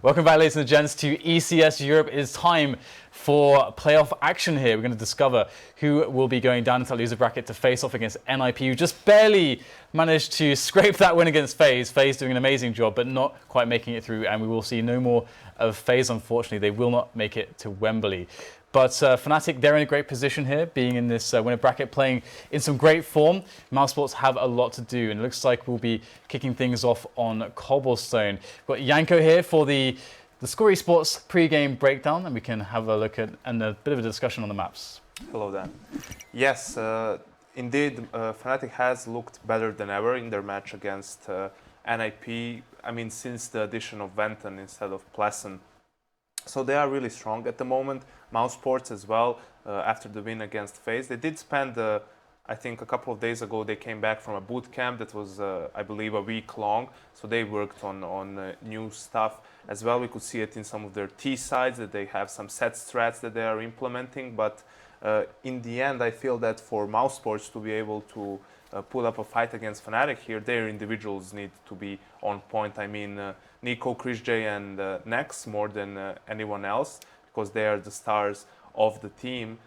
Welcome back, ladies and gents, to ECS Europe. It is time for playoff action here. We're going to discover who will be going down into that loser bracket to face off against NIP, who just barely managed to scrape that win against FaZe. FaZe doing an amazing job, but not quite making it through, and we will see no more of FaZe, unfortunately. They will not make it to Wembley. But Fnatic, they're in a great position here, being in this winner bracket, playing in some great form. Mousesports have a lot to do, and it looks like we'll be kicking things off on Cobblestone. We've got Janko here for the Score Esports pre-game breakdown, and we can have a look at and a bit of a discussion on the maps. Hello, Dan. Yes, indeed, Fnatic has looked better than ever in their match against NIP. I mean, since the addition of wenton instead of flusha. So they are really strong at the moment. Mousesports as well, after the win against FaZe. They did spend, I think a couple of days ago, they came back from a boot camp that was, I believe, a week long. So they worked on new stuff as well. We could see it in some of their T sides, that they have some set strats that they are implementing. But in the end, I feel that for Mousesports to be able to put up a fight against Fnatic here, their individuals need to be on point. I mean, NiKo, chrisJ and Nex more than anyone else, because they are the stars of the team.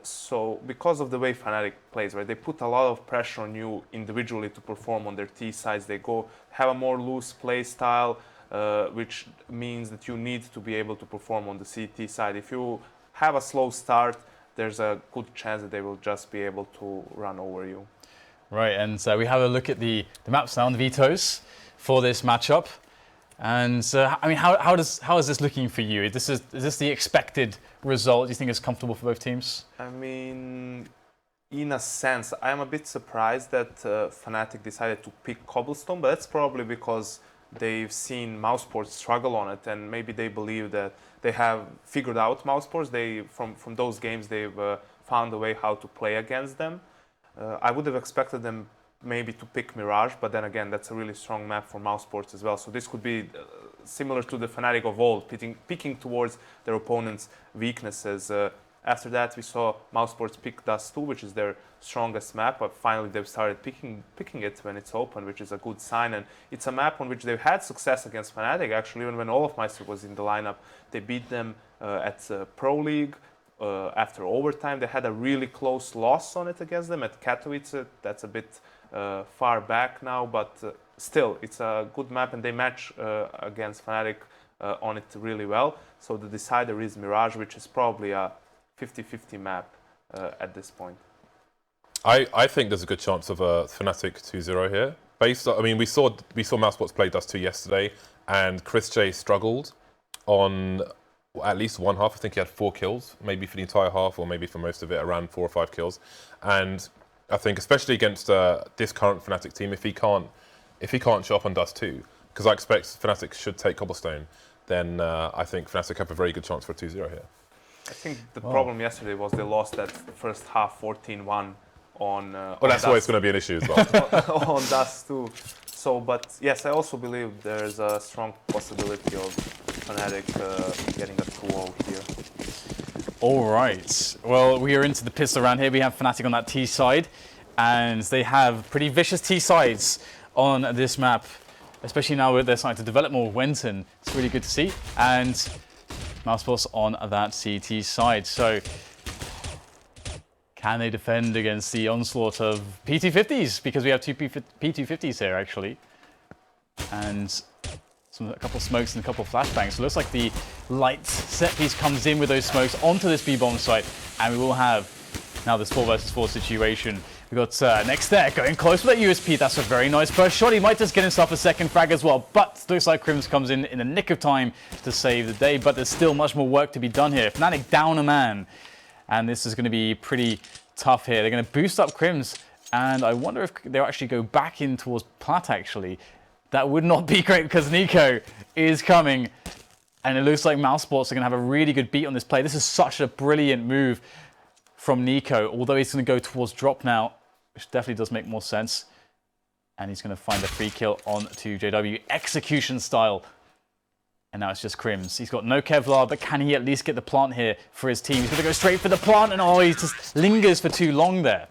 So because of the way Fnatic plays, right, they put a lot of pressure on you individually to perform on their T sides. They have a more loose play style, which means that you need to be able to perform on the CT side. If you have a slow start, there's a good chance that they will just be able to run over you. Right, and we have a look at the maps now, and the vetoes for this matchup. And I mean, how is this looking for you? Is this the expected result? Do you think it's comfortable for both teams? I mean, in a sense, I am a bit surprised that Fnatic decided to pick Cobblestone, but that's probably because they've seen Mousesports struggle on it, and maybe they believe that they have figured out Mousesports. From those games, they've found a way how to play against them. I would have expected them maybe to pick Mirage, but then again, that's a really strong map for Mousesports as well. So this could be similar to the Fnatic of old, picking towards their opponent's weaknesses. After that, we saw Mousesports pick Dust 2, which is their strongest map, but finally they've started picking it when it's open, which is a good sign. And it's a map on which they've had success against Fnatic, actually. Even when olofmeister was in the lineup, they beat them at Pro League. After overtime, they had a really close loss on it against them at Katowice. That's a bit far back now, but still, it's a good map, and they match against Fnatic on it really well. So the decider is Mirage, which is probably a 50-50 map at this point. I think there's a good chance of a Fnatic 2-0 here. I mean, we saw Mousesports play Dust 2 yesterday, and chrisJ struggled on at least one half. I think he had 4 kills, maybe for the entire half, or maybe for most of it, around 4 or 5 kills. And I think, especially against this current Fnatic team, if he can't show up on Dust 2, because I expect Fnatic should take Cobblestone, then I think Fnatic have a very good chance for a 2-0 here. I think the problem yesterday was they lost that first half 14-1 on. Well, that's always going to be an issue as well. On Dust 2. So, but yes, I also believe there's a strong possibility of Fnatic getting a 2-0 here. All right. Well, we are into the pits around here. We have Fnatic on that T side, and they have pretty vicious T sides on this map, especially now they're starting to develop more wenton. It's really good to see. And Mousesports on that CT side. So, can they defend against the onslaught of P250s? Because we have 2 P250s here, actually. And a couple of smokes and a couple of flashbangs. So it looks like the light set piece comes in with those smokes onto this B-bomb site, and we will have now this 4 versus 4 situation. We've got Nex there going close with that USP. That's a very nice first shot. He might just get himself a second frag as well, but looks like KRIMZ comes in the nick of time to save the day, but there's still much more work to be done here. Fnatic down a man, and this is going to be pretty tough here. They're going to boost up KRIMZ, and I wonder if they'll actually go back in towards Plat, actually. That would not be great because NiKo is coming, and it looks like Mousesports are going to have a really good beat on this play. This is such a brilliant move from NiKo, although he's going to go towards drop now, which definitely does make more sense. And he's going to find a free kill onto JW, execution style. And now it's just KRIMZ. He's got no Kevlar, but can he at least get the plant here for his team? He's going to go straight for the plant, and oh, he just lingers for too long there.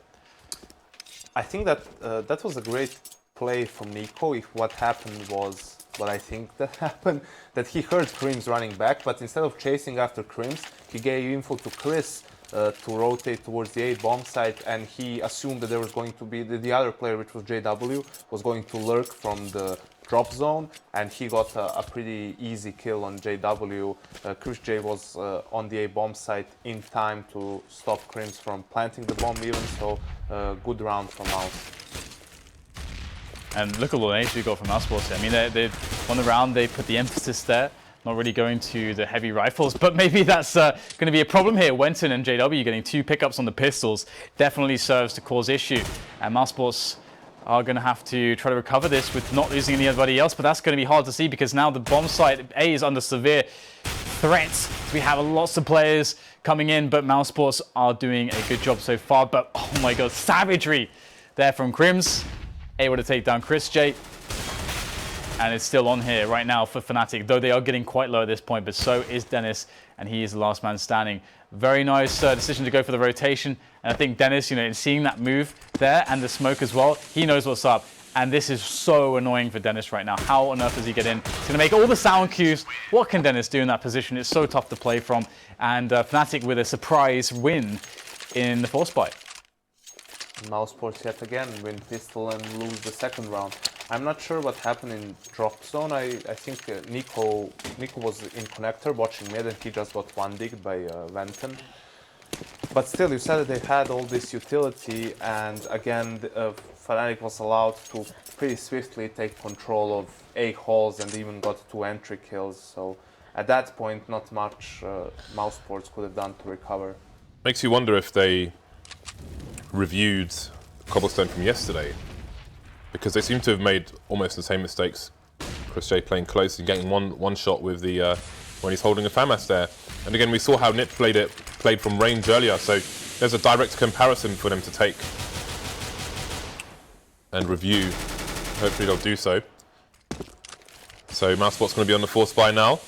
I think that that was a great play from NiKo if what happened was what I think that happened, that he heard KRIMZ running back, but instead of chasing after KRIMZ, he gave info to chrisJ to rotate towards the A bomb site, and he assumed that there was going to be the other player, which was JW, was going to lurk from the drop zone, and he got a pretty easy kill on JW. chrisJ was on the A bomb site in time to stop KRIMZ from planting the bomb even, so good round from Mouse. And look at all the names we got from Mousesports. I mean, they on the round, they put the emphasis there, not really going to the heavy rifles, but maybe that's going to be a problem here. wenton and JW getting 2 pickups on the pistols definitely serves to cause issue. And Mousesports are going to have to try to recover this with not losing anybody else, but that's going to be hard to see because now the bomb site A is under severe threat. We have lots of players coming in, but Mousesports are doing a good job so far. But oh my god, savagery there from KRIMZ. Able to take down chrisJ. And it's still on here right now for Fnatic, though they are getting quite low at this point, but so is Denis, and he is the last man standing. Very nice decision to go for the rotation, and I think Denis, you know, in seeing that move there and the smoke as well, he knows what's up. And this is so annoying for Denis right now. How on earth does he get in? He's going to make all the sound cues. What can Denis do in that position? It's so tough to play from. And Fnatic with a surprise win in the force buy. Mousesports yet again win pistol and lose the second round. I'm not sure what happened in drop zone. I think NiKo was in connector watching mid, and he just got one digged by wenton. But still, you said that they had all this utility, and again, Fnatic was allowed to pretty swiftly take control of A halls and even got 2 entry kills. So at that point, not much Mousesports could have done to recover. Makes you wonder if they reviewed Cobblestone from yesterday, because they seem to have made almost the same mistakes. chrisJ playing close and getting one shot with the when he's holding a FAMAS there. And again, we saw how Nip played from range earlier, so there's a direct comparison for them to take and review. Hopefully they'll do so. So Mousesports going to be on the force buy now.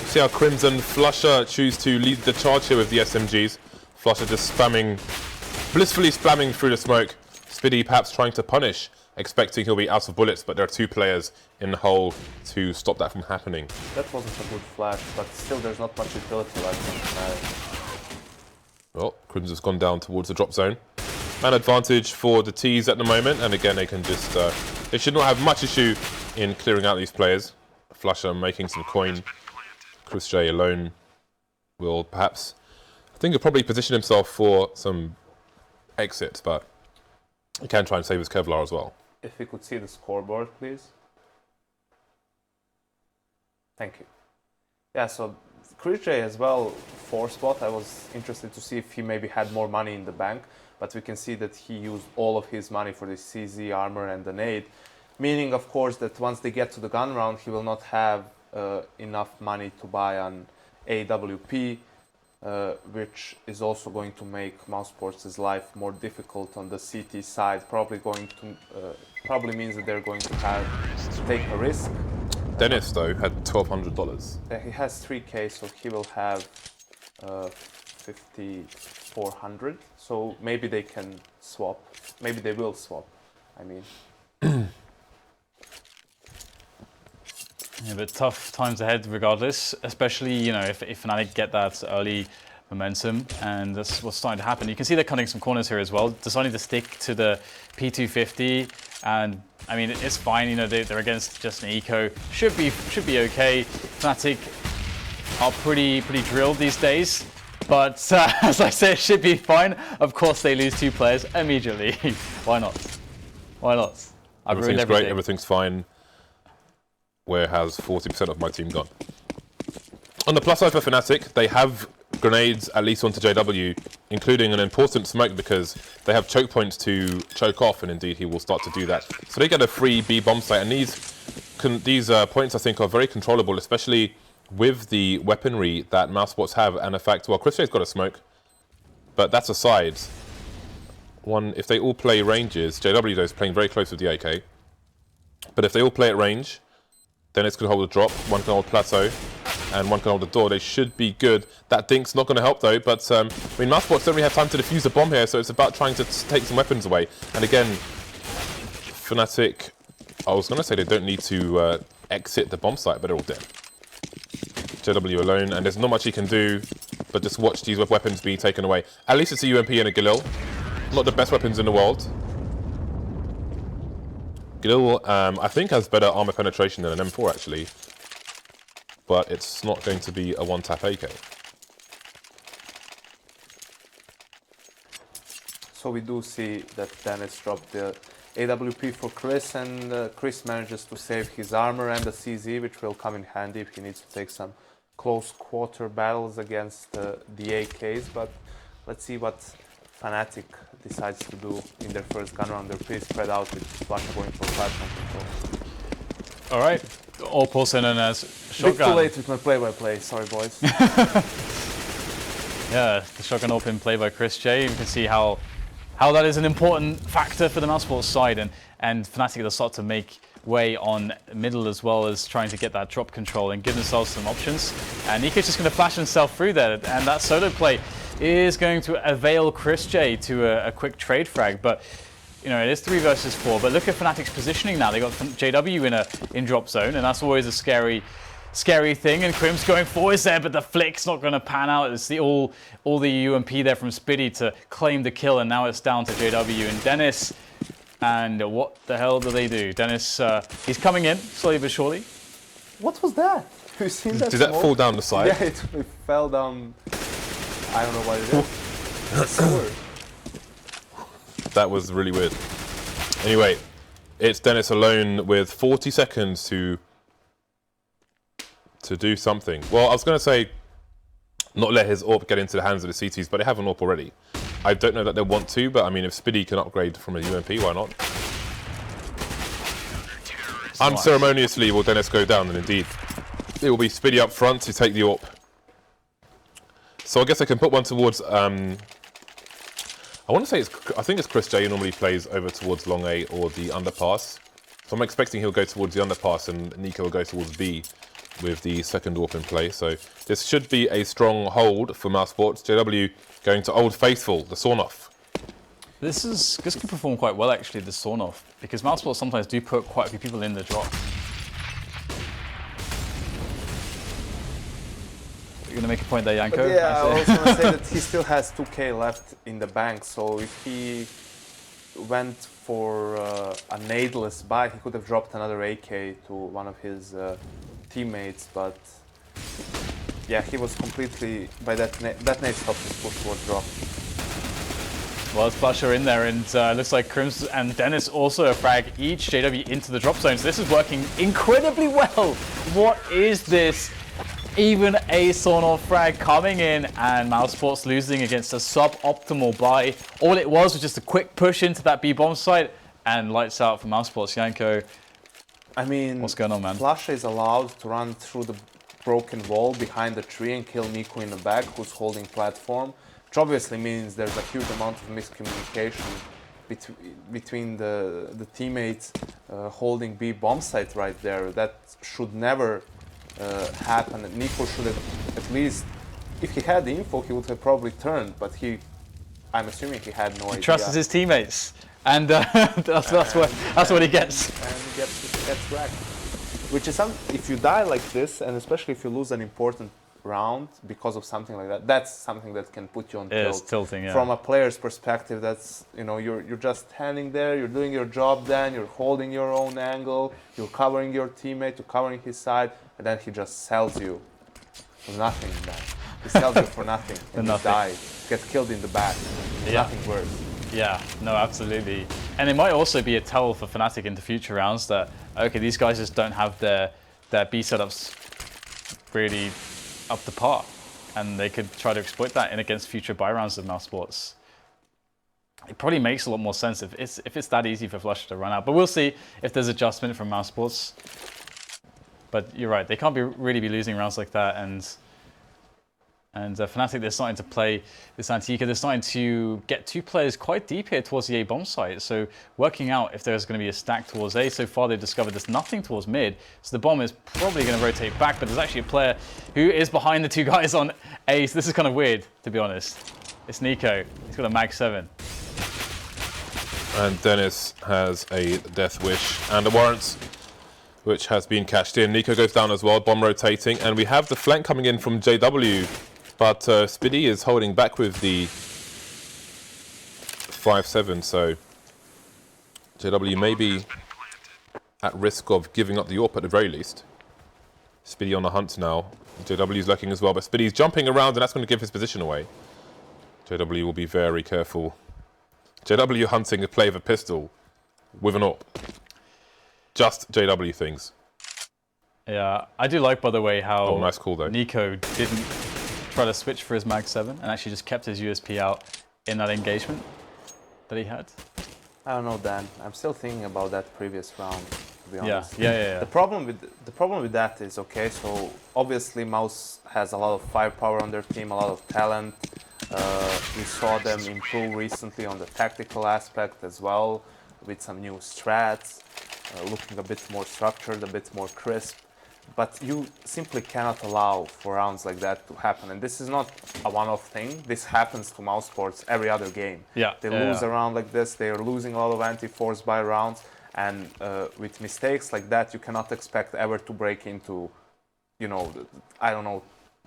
See how KRIMZ and flusha choose to lead the charge here with the SMGs. flusha just blissfully spamming through the smoke. Spiddy perhaps trying to punish, expecting he'll be out of bullets, but there are 2 players in the hole to stop that from happening. That wasn't a good flash, but still there's not much utility left in Fnatic. Well, KRIMZ has gone down towards the drop zone. Man advantage for the T's at the moment, and again they can just, they should not have much issue in clearing out these players. flusha making some coin. chrisJ alone will perhaps, I think he'll probably position himself for some exit, but he can try and save his Kevlar as well. If we could see the scoreboard, please. Thank you. Yeah, so chrisJ as well, 4 spot. I was interested to see if he maybe had more money in the bank, but we can see that he used all of his money for the CZ armor and the nade, meaning of course that once they get to the gun round, he will not have enough money to buy an AWP, which is also going to make Mousesports' life more difficult on the CT side. Probably means that they're going to have to take a risk. Denis though had $1,200. He has 3k, so he will have 5,400. So maybe they can swap. Maybe they will swap. I mean. Yeah, but tough times ahead regardless, especially, you know, if Fnatic get that early momentum, and that's what's starting to happen. You can see they're cutting some corners here as well, deciding to stick to the P250, and I mean, it's fine, you know, they're against just an eco. Should be okay. Fnatic are pretty drilled these days, but as I said, it should be fine. Of course, they lose 2 players immediately. Why not? Why not? I've ruined Everything's everything. great, everything's fine. Where has 40% of my team gone? On the plus side for Fnatic, they have grenades at least onto JW, including an important smoke because they have choke points to choke off, and indeed he will start to do that. So they get a free B bomb site, and these points I think are very controllable, especially with the weaponry that Mousesports have, and the fact, well, chrisJ's got a smoke, but that's aside. If they all play ranges, JW though is playing very close with the AK, but if they all play at range, Denis can hold a drop, one can hold plateau, and one can hold the door. They should be good. That dink's not going to help though, but I mean, Mousesports don't really have time to defuse the bomb here, so it's about trying to take some weapons away. And again, Fnatic I was going to say they don't need to exit the bomb site, but they're all dead. JW alone, and there's not much he can do, but just watch these weapons being taken away. At least it's a UMP and a Galil. Not the best weapons in the world. Galil, I think, has better armor penetration than an M4, actually. But it's not going to be a one-tap AK. So we do see that Denis dropped the AWP for chrisJ, and chrisJ manages to save his armor and the CZ, which will come in handy if he needs to take some close quarter battles against the AKs. But let's see what Fnatic decides to do in their first gun round. They're pretty spread out with flusha going for platform control. All right, also known as shotgun. Bit too late with my play-by-play, sorry boys. Yeah, the shotgun open play by chrisJ. You can see how that is an important factor for the Mousesports side, and Fnatic will start to make way on middle as well as trying to get that drop control and give themselves some options. And NiKo's just going to flash himself through there, and that solo play is going to avail chrisJ to a quick trade frag. But you know, it is 3 versus 4. But look at Fnatic's positioning now. They got JW in drop zone, and that's always a scary thing. And KRIMZ going forwards there, but the flick's not going to pan out. It's all the UMP there from Spiddy to claim the kill, and now it's down to JW and Denis. And what the hell do they do? Denis, he's coming in slowly but surely. What was that? You seen that? Did that fall down the side? Yeah, it fell down. I don't know what it is. Sewer. That was really weird. Anyway, it's Denis alone with 40 seconds to do something. Well, I was going to say not let his AWP get into the hands of the CTs, but they have an AWP already. I don't know that they want to, but I mean, if Spiddy can upgrade from a UMP, why not? Unceremoniously will Denis go down, and indeed, it will be Spiddy up front to take the AWP. So I guess I can put one towards, I want to say I think it's chrisJ who normally plays over towards long A or the underpass. So I'm expecting he'll go towards the underpass and NiKo will go towards B with the second AWP in play. So this should be a strong hold for Mousesports. JW going to Old Faithful, the sawn-off. This can perform quite well actually, the sawn-off, because Mousesports sometimes do put quite a few people in the drop. You're gonna make a point there, Janko? But yeah, I was gonna say that he still has 2k left in the bank, so if he went for a nadeless buy, he could have dropped another AK to one of his teammates, but yeah, he was completely, by that nade stopped his push towards drop. Well, it's flusha in there, and looks like KRIMZ and Denis also a frag each, JW into the drop zone, so this is working incredibly well. What is this? Even a sawn-off frag coming in, and Mousesports losing against a sub-optimal buy. All it was just a quick push into that B bomb site, and lights out for Mousesports. Janko, I mean, what's going on, man? flusha is allowed to run through the broken wall behind the tree and kill NiKo in the back, who's holding platform, which obviously means there's a huge amount of miscommunication between the teammates holding B bomb site right there. That should never happen. NiKo should have, at least, if he had the info, he would have probably turned, but I'm assuming he had no idea. He trusts his teammates, and that's what he gets. And he gets wrecked. Which is if you die like this, and especially if you lose an important round because of something like that, that's something that can put you on tilt. It's tilting, yeah. From a player's perspective, that's, you know, you're just standing there, you're doing your job, then you're holding your own angle, you're covering your teammate, you're covering his side, and then he just sells you for nothing. Then he sells you for nothing, and you die, get killed in the back. Yeah. Nothing worse. Yeah, no, absolutely. And it might also be a tell for Fnatic into future rounds that, okay, these guys just don't have their B setups really up to par, and they could try to exploit that in against future buy rounds of Mousesports. It probably makes a lot more sense if it's that easy for flusha to run out. But we'll see if there's adjustment from Mousesports. But you're right, they can't really be losing rounds like that, and Fnatic, they're starting to play this Antika. They're starting to get 2 players quite deep here towards the A bomb site. So working out if there's going to be a stack towards A. So far they've discovered there's nothing towards mid. So the bomb is probably going to rotate back, but there's actually a player who is behind the 2 guys on A. So this is kind of weird, to be honest. It's NiKo. He's got a Mag 7. And Denis has a Death Wish and a Warrant, which has been cashed in. NiKo goes down as well, bomb rotating, and we have the flank coming in from JW, but Spiddy is holding back with the 5-7, so JW may be at risk of giving up the AWP at the very least. Spiddy on the hunt now. JW is lurking as well, but Spiddy's jumping around, and that's going to give his position away. JW will be very careful. JW hunting a play of a pistol with an AWP. Just JW things. Yeah, I do like, by the way, how nice call, though. NiKo didn't try to switch for his Mag 7 and actually just kept his USP out in that engagement that he had. I don't know, Dan. I'm still thinking about that previous round, to be honest. Yeah. The problem with that is, okay, so obviously Mouse has a lot of firepower on their team, a lot of talent. We saw them improve recently on the tactical aspect as well, with some new strats, looking a bit more structured, a bit more crisp. But you simply cannot allow for rounds like that to happen. And this is not a one-off thing. This happens to Mousesports every other game. They lose a round like this. They are losing a lot of anti-force by rounds. And with mistakes like that, you cannot expect ever to break into, you know, I don't know,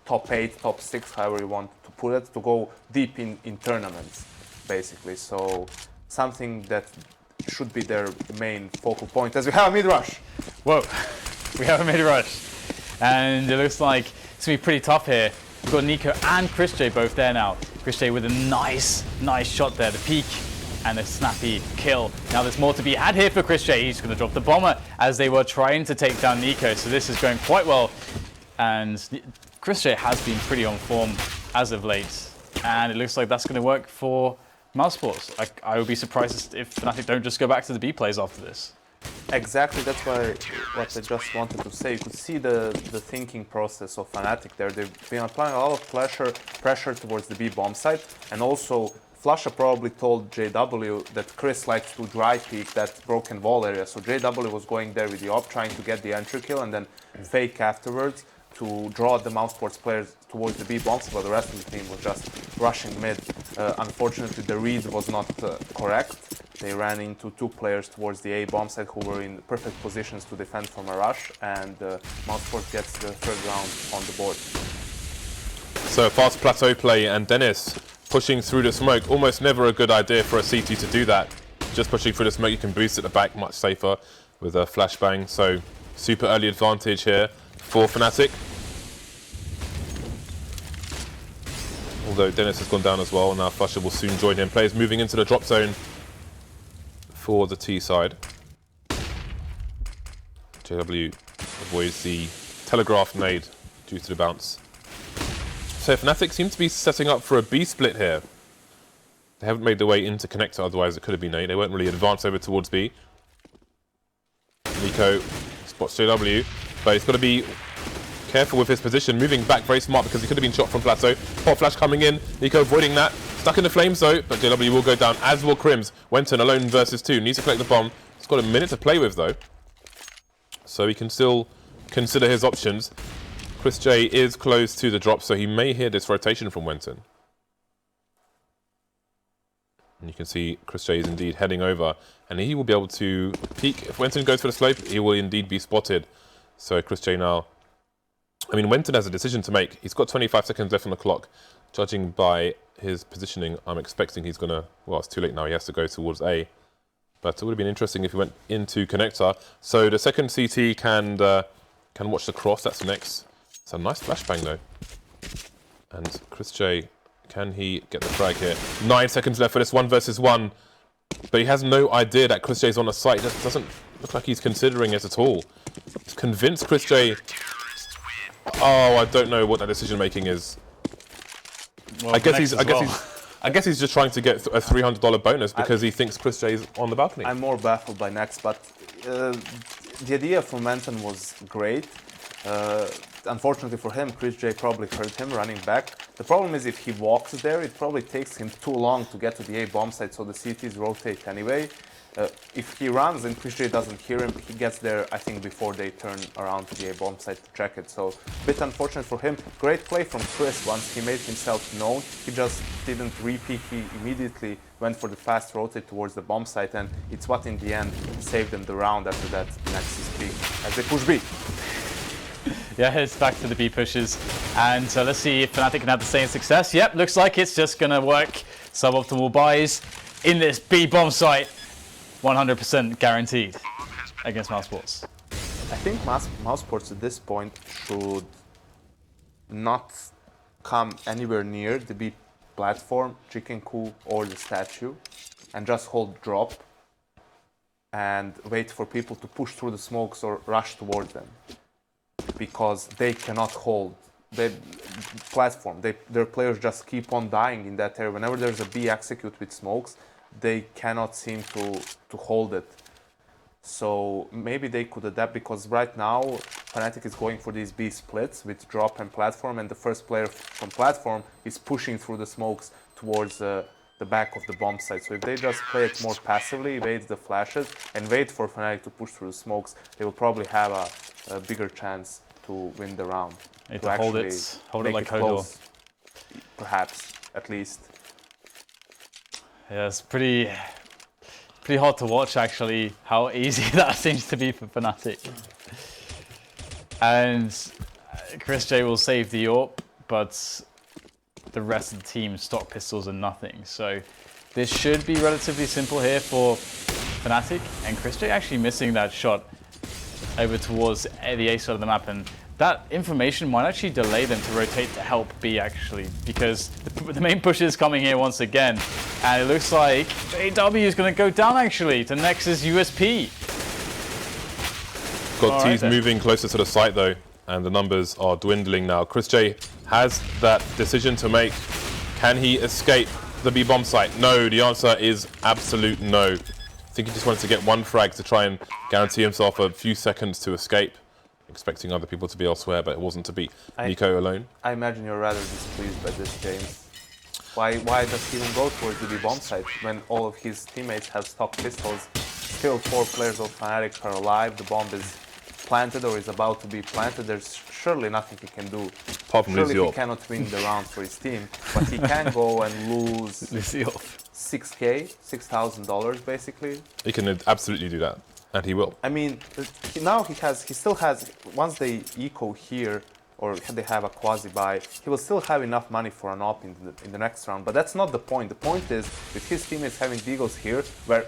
top 8, top 6, however you want to put it, to go deep in tournaments, basically. So something that should be their main focal point, as we have a mid-rush. Whoa. We have a mid-rush, and it looks like it's going to be pretty tough here. We've got NiKo and chrisJ both there now. chrisJ with a nice shot there, the peek and a snappy kill. Now there's more to be had here for chrisJ. He's going to drop the bomber as they were trying to take down NiKo, so this is going quite well. And chrisJ has been pretty on form as of late, and it looks like that's going to work for Mousesports. I would be surprised if Fnatic don't just go back to the B plays after this. Exactly, that's what I just wanted to say. You could see the thinking process of Fnatic there. They've been applying a lot of pressure towards the B bomb site, and also flusha probably told JW that Chris likes to dry peek that broken wall area, so JW was going there with the op, trying to get the entry kill and then fake afterwards to draw the Mousesports players towards the B bombs, but the rest of the team was just rushing mid. Unfortunately, the read was not correct. They ran into 2 players towards the A bomb site who were in perfect positions to defend from a rush, and Mousesports gets the 3rd round on the board. So fast plateau play, and Denis pushing through the smoke. Almost never a good idea for a CT to do that. Just pushing through the smoke, you can boost at the back much safer with a flashbang. So super early advantage here for Fnatic. Although Denis has gone down as well, now flusha will soon join him. Players moving into the drop zone for the T side. JW avoids the telegraph nade due to the bounce. So Fnatic seem to be setting up for a B split here. They haven't made their way into connector, otherwise it could have been A. They won't really advance over towards B. NiKo spots JW, but he's got to be careful with his position, moving back very smart because he could have been shot from plateau. Pop flash coming in, NiKo avoiding that. Stuck in the flames though, but JW will go down, as will KRIMZ. wenton alone versus 2, needs to collect the bomb. He's got a minute to play with though, so he can still consider his options. chrisJ is close to the drop, so he may hear this rotation from wenton. And you can see chrisJ is indeed heading over, and he will be able to peek. If wenton goes for the slope, he will indeed be spotted. So chrisJ now, I mean, wenton has a decision to make. He's got 25 seconds left on the clock. Judging by his positioning, I'm expecting he's going to, well, it's too late now, he has to go towards A. But it would have been interesting if he went into connector. So the second CT can watch the cross, that's next. It's a nice flashbang though. And chrisJ, can he get the frag here? 9 seconds left for this 1 versus 1. But he has no idea that chrisJ is on the site. It just doesn't look like he's considering it at all. He's convinced chrisJ. Oh, I don't know what that decision making is. Well, I guess he's just trying to get a $300 bonus because he thinks chrisJ is on the balcony. I'm more baffled by next, but the idea from wenton was great. Unfortunately for him, chrisJ probably hurt him running back. The problem is if he walks there, it probably takes him too long to get to the A bomb site, so the CTs rotate anyway. If he runs and chrisJ doesn't hear him, he gets there, I think, before they turn around to the A bomb site to check it. So a bit unfortunate for him. Great play from Chris once he made himself known. He just didn't repeat. He immediately went for the fast rotate towards the bomb site, and it's what in the end saved them the round after that Nexus B as they push B. Yeah, it's back to the B pushes. And so let's see if Fnatic can have the same success. Yep, looks like it's just going to work. Suboptimal buys in this B bomb site. 100% guaranteed against Mousesports. I think Mousesports at this point should not come anywhere near the B platform, Chicken Coup or the statue, and just hold drop and wait for people to push through the smokes or rush towards them. Because they cannot hold the platform. Their players just keep on dying in that area. Whenever there's a B execute with smokes, they cannot seem to hold it. So maybe they could adapt, because right now Fnatic is going for these B splits with drop and platform, and the first player from platform is pushing through the smokes towards the back of the bomb site. So if they just play it more passively, wait the flashes, and wait for Fnatic to push through the smokes, they will probably have a bigger chance to win the round. Need to hold it like Hodor. Perhaps, at least. Yeah, it's pretty hard to watch actually, how easy that seems to be for Fnatic. And chrisJ will save the AWP, but the rest of the team stock pistols and nothing. So this should be relatively simple here for Fnatic, and chrisJ actually missing that shot over towards the A side of the map, and that information might actually delay them to rotate to help B actually, because the main push is coming here once again, and it looks like JW is going to go down actually to Nexus USP. Got T's moving closer to the site though, and the numbers are dwindling now. chrisJ has that decision to make. Can he escape the B bomb site? No, the answer is absolute no. I think he just wanted to get one frag to try and guarantee himself a few seconds to escape, expecting other people to be elsewhere, but it wasn't to be NiKo alone. I imagine you're rather displeased by this game. Why does he even go towards the B bomb site when all of his teammates have stock pistols? Still 4 players of Fnatic are alive, the bomb is planted or is about to be planted. There's surely nothing he can do. Apart from surely he cannot win the round for his team, but he can go and lose $6,000, $6,000 basically. He can absolutely do that, and he will. I mean, now he still has, once they eco here, or they have a quasi-buy, he will still have enough money for an op in the next round, but that's not the point. The point is, with his teammates having Deagles here, where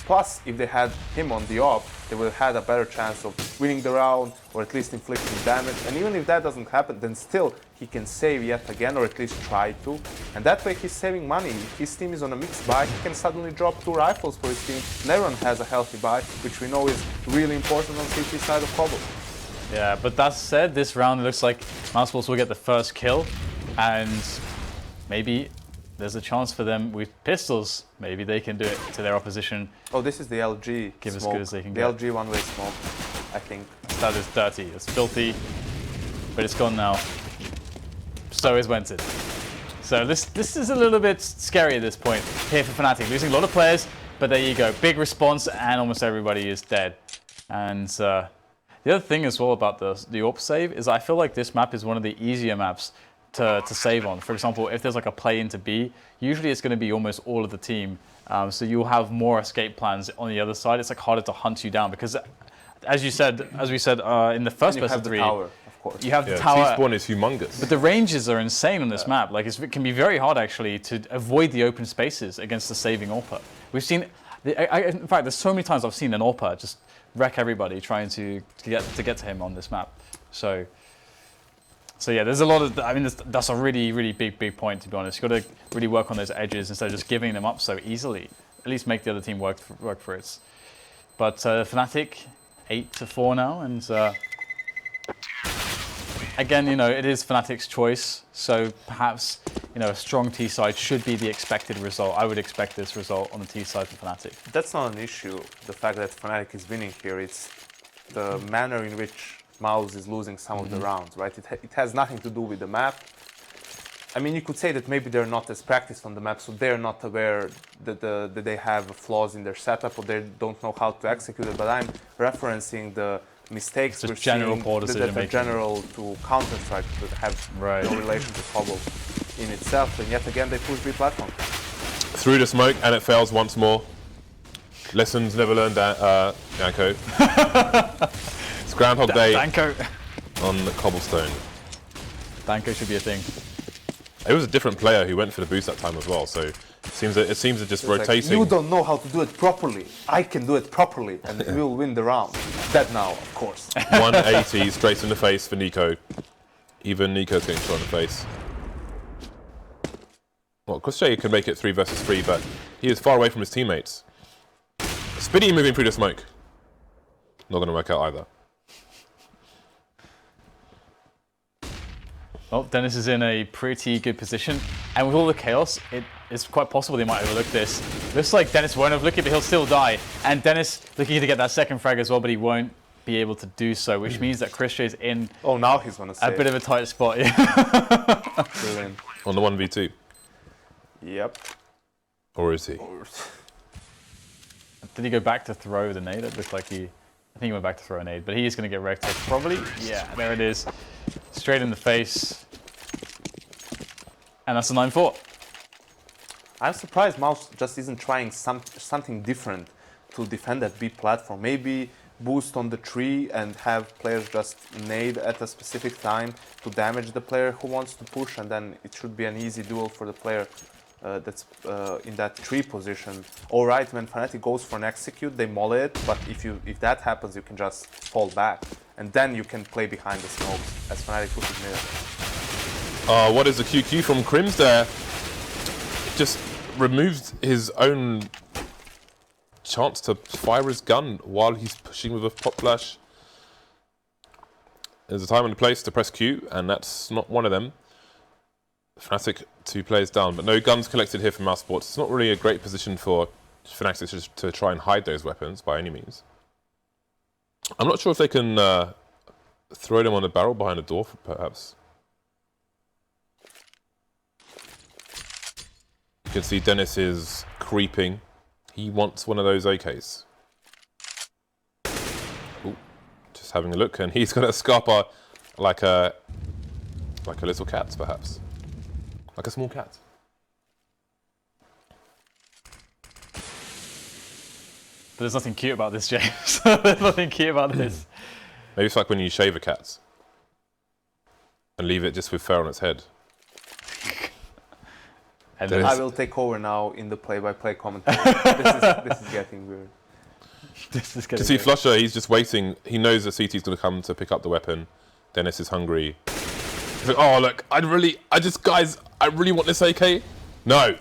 plus, if they had him on the op, they would have had a better chance of winning the round, or at least inflicting damage. And even if that doesn't happen, then still he can save yet again, or at least try to. And that way he's saving money. If his team is on a mixed buy, he can suddenly drop 2 rifles for his team. And everyone has a healthy buy, which we know is really important on CT side of Cobble. Yeah, but that said, this round it looks like Mousesports will get the first kill, and maybe there's a chance for them with pistols. Maybe they can do it to their opposition. Oh, this is the LG Give smoke. as good as they can the get. LG one-way smoke, I think. That is dirty, it's filthy, but it's gone now. So is wenton. So this is a little bit scary at this point here for Fnatic. Losing a lot of players, but there you go. Big response, and almost everybody is dead. And the other thing as well about the AWP save is I feel like this map is one of the easier maps to save on. For example, if there's like a play into B, usually it's going to be almost all of the team. So you'll have more escape plans on the other side. It's like harder to hunt you down because, as we said in the first best of 3, tower, of course. You have the tower. T-spawn is humongous. But the ranges are insane on this map. Like it can be very hard actually to avoid the open spaces against the saving AWPer. We've seen, in fact, there's so many times I've seen an AWPer just wreck everybody trying to get to him on this map. So yeah, there's a lot of, I mean, that's a really big point, to be honest. You've got to really work on those edges instead of just giving them up so easily. At least make the other team work for it. But Fnatic, 8-4 now, and again, you know, it is Fnatic's choice, so perhaps, you know, a strong T side should be the expected result. I would expect this result on the T side for Fnatic. That's not an issue, the fact that Fnatic is winning here. It's the manner in which Mouse is losing some of the rounds, right? It has nothing to do with the map. I mean, you could say that maybe they're not as practiced on the map, so they're not aware that they have flaws in their setup or they don't know how to execute it. But I'm referencing the mistakes we're general seeing poor decision that are making. general to Counter-Strike that have no relation to Cobble in itself. And yet again, they push B platform. Through the smoke, and it fails once more. Lessons never learned, Janko. It's Groundhog Day Danko. on the Cobblestone. Danko should be a thing. It was a different player who went for the boost that time as well, so it seems that just Like, rotating. you don't know how to do it properly. I can do it properly, and we'll win the round. Dead now, of course. 180 straight in the face for NiKo. Even NiKo's getting shot in the face. Well, chrisJ can make it 3 versus 3, but he is far away from his teammates. Spiddy moving through the smoke. Not going to work out either. Well, Denis is in a pretty good position, and with all the chaos, it's quite possible they might overlook this. Looks like Denis won't overlook it, but he'll still die. And Denis looking to get that second frag as well, but he won't be able to do so, which means that chrisJ is in Oh, now he's going to save. a bit of a tight spot. Brilliant. On the 1v2. Yep. Or is he? Did he go back to throw the nade? It looked like I think he went back to throw a nade, but he is going to get wrecked. Probably. Yeah, there it is. Straight in the face. And that's a 9-4. I'm surprised Mouse just isn't trying something different to defend that B platform. Maybe boost on the tree and have players just nade at a specific time to damage the player who wants to push, and then it should be an easy duel for the player that's in that tree position. Alright, when Fnatic goes for an execute, they moll it, but if that happens, you can just fall back, and then you can play behind the smokes as Fnatic pushes mid. What is the QQ from KRIMZ there? Just removes his own chance to fire his gun while he's pushing with a pop flash. There's a time and a place to press Q, and that's not one of them. Fnatic 2 players down, but no guns collected here from Mousesports. It's not really a great position for Fnatic to try and hide those weapons by any means. I'm not sure if they can throw them on a barrel behind a door, perhaps. You can see Denis is creeping. He wants one of those AKs. Ooh, just having a look, and he's got a Scarpa like a little cat, perhaps. Like a small cat. But there's nothing cute about this, James. There's nothing cute about this. Maybe it's like when you shave a cat and leave it just with fur on its head. And There I is- will take over now in the play-by-play commentary. this is getting weird. this is To getting see good. flusha, he's just waiting. He knows that CT's going to come to pick up the weapon. Denis is hungry. He's like, oh look, guys, I really want this AK. No.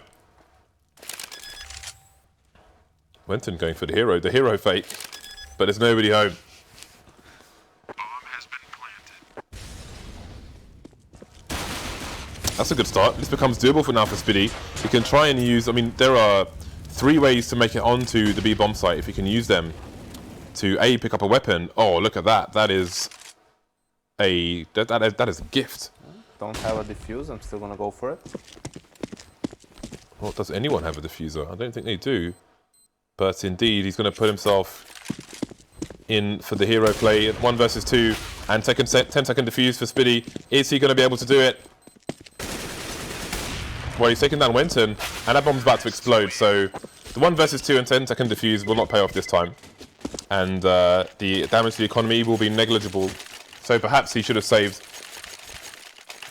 wenton going for the hero fate, but there's nobody home. That's a good start. This becomes doable for now for Spiddy. He can try and use, I mean, there are 3 ways to make it onto the B bomb site if he can use them to A, pick up a weapon. Oh, look at that. That is a gift. Don't have a diffuse, I'm still gonna go for it. Well, does anyone have a diffuser? I don't think they do. But indeed, he's going to put himself in for the hero play at 1 versus 2 and 10-second diffuse for Spiddy. Is he going to be able to do it? Well, he's taking down wenton, and that bomb's about to explode, so the 1 versus 2 and 10-second diffuse will not pay off this time. And the damage to the economy will be negligible, so perhaps he should have saved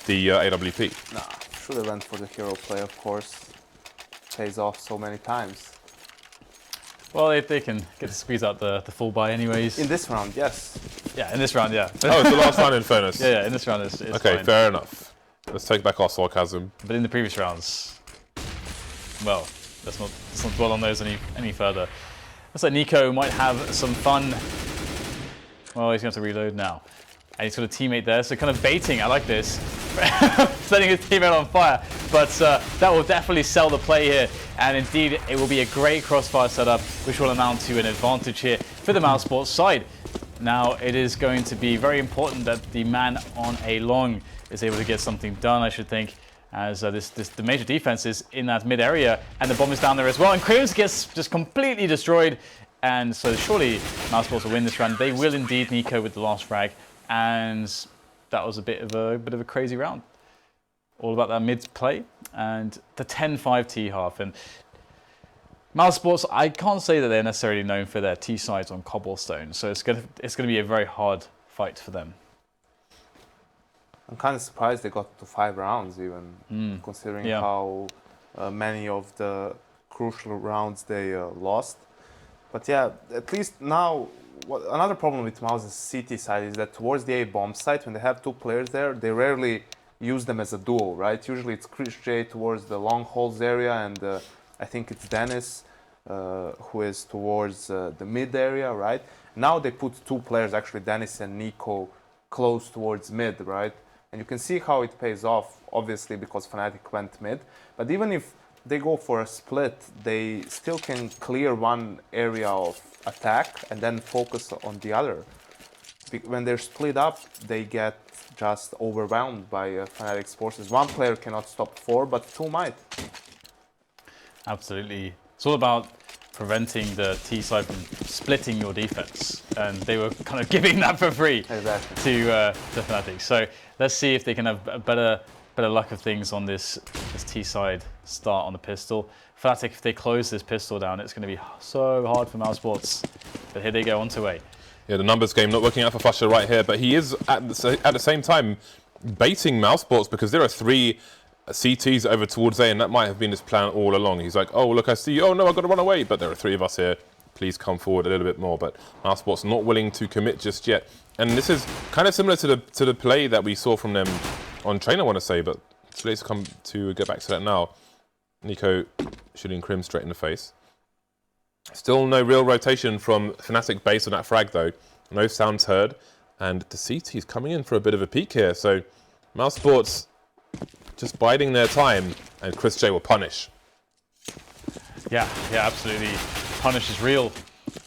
the AWP. Nah, should have went for the hero play, of course. Pays off so many times. Well, they can get to squeeze out the full buy anyways. In this round, yes. Yeah, in this round, yeah. Oh, it's the last round in fairness. Yeah, in this round it's Okay, fine. fair enough. Let's take back our sarcasm. But in the previous rounds, well, let's not dwell on those any further. Looks like NiKo might have some fun. Well, he's going to have to reload now. And he's got a teammate there, so kind of baiting. I like this. Setting his teammate on fire. But that will definitely sell the play here. And indeed, it will be a great crossfire setup, which will amount to an advantage here for the Mousesports side. Now, it is going to be very important that the man on a long is able to get something done, I should think. as the major defense is in that mid area, and the bomb is down there as well. And KRIMZ gets just completely destroyed, and so surely Mousesports will win this round. They will indeed, NiKo with the last frag, and that was a bit of a crazy round. All about that mid play and the 10-5 T half. And Mousesports, I can't say that they're necessarily known for their T sides on Cobblestone, so it's gonna be a very hard fight for them. I'm kind of surprised they got to 5 rounds even, considering how many of the crucial rounds they lost. But yeah, at least now, another problem with Mouse's CT side is that towards the A bomb site, when they have 2 players there, they rarely use them as a duo, right? Usually it's chrisJ towards the long holes area, and I think it's Denis who is towards the mid area, right? Now they put 2 players, actually Denis and NiKo, close towards mid, right? And you can see how it pays off, obviously, because Fnatic went mid. But even if they go for a split, they still can clear one area of attack and then focus on the other. When they're split up, they get just overwhelmed by Fnatic's forces. One player cannot stop 4, but 2 might. Absolutely. It's all about preventing the T side from splitting your defense, and they were kind of giving that for free to Fnatic. So let's see if they can have a better luck of things on this T side start on the pistol. Fnatic, if they close this pistol down, it's going to be so hard for Mousesports. But here they go onto A. Yeah, the numbers game not working out for flusha right here, but he is at the same time baiting Mousesports because there are 3 CTs over towards A, and that might have been his plan all along. He's like, oh, look, I see you. Oh, no, I've got to run away. But there are 3 of us here. Please come forward a little bit more. But Mousesports not willing to commit just yet. And this is kind of similar to the play that we saw from them on train, I want to say. But let's come to get back to that now. NiKo shooting KRIMZ straight in the face. Still no real rotation from Fnatic base on that frag, though. No sounds heard. And the CT is coming in for a bit of a peek here. So Mousesports just biding their time, and chrisJ will punish. Yeah, absolutely. Punish is real,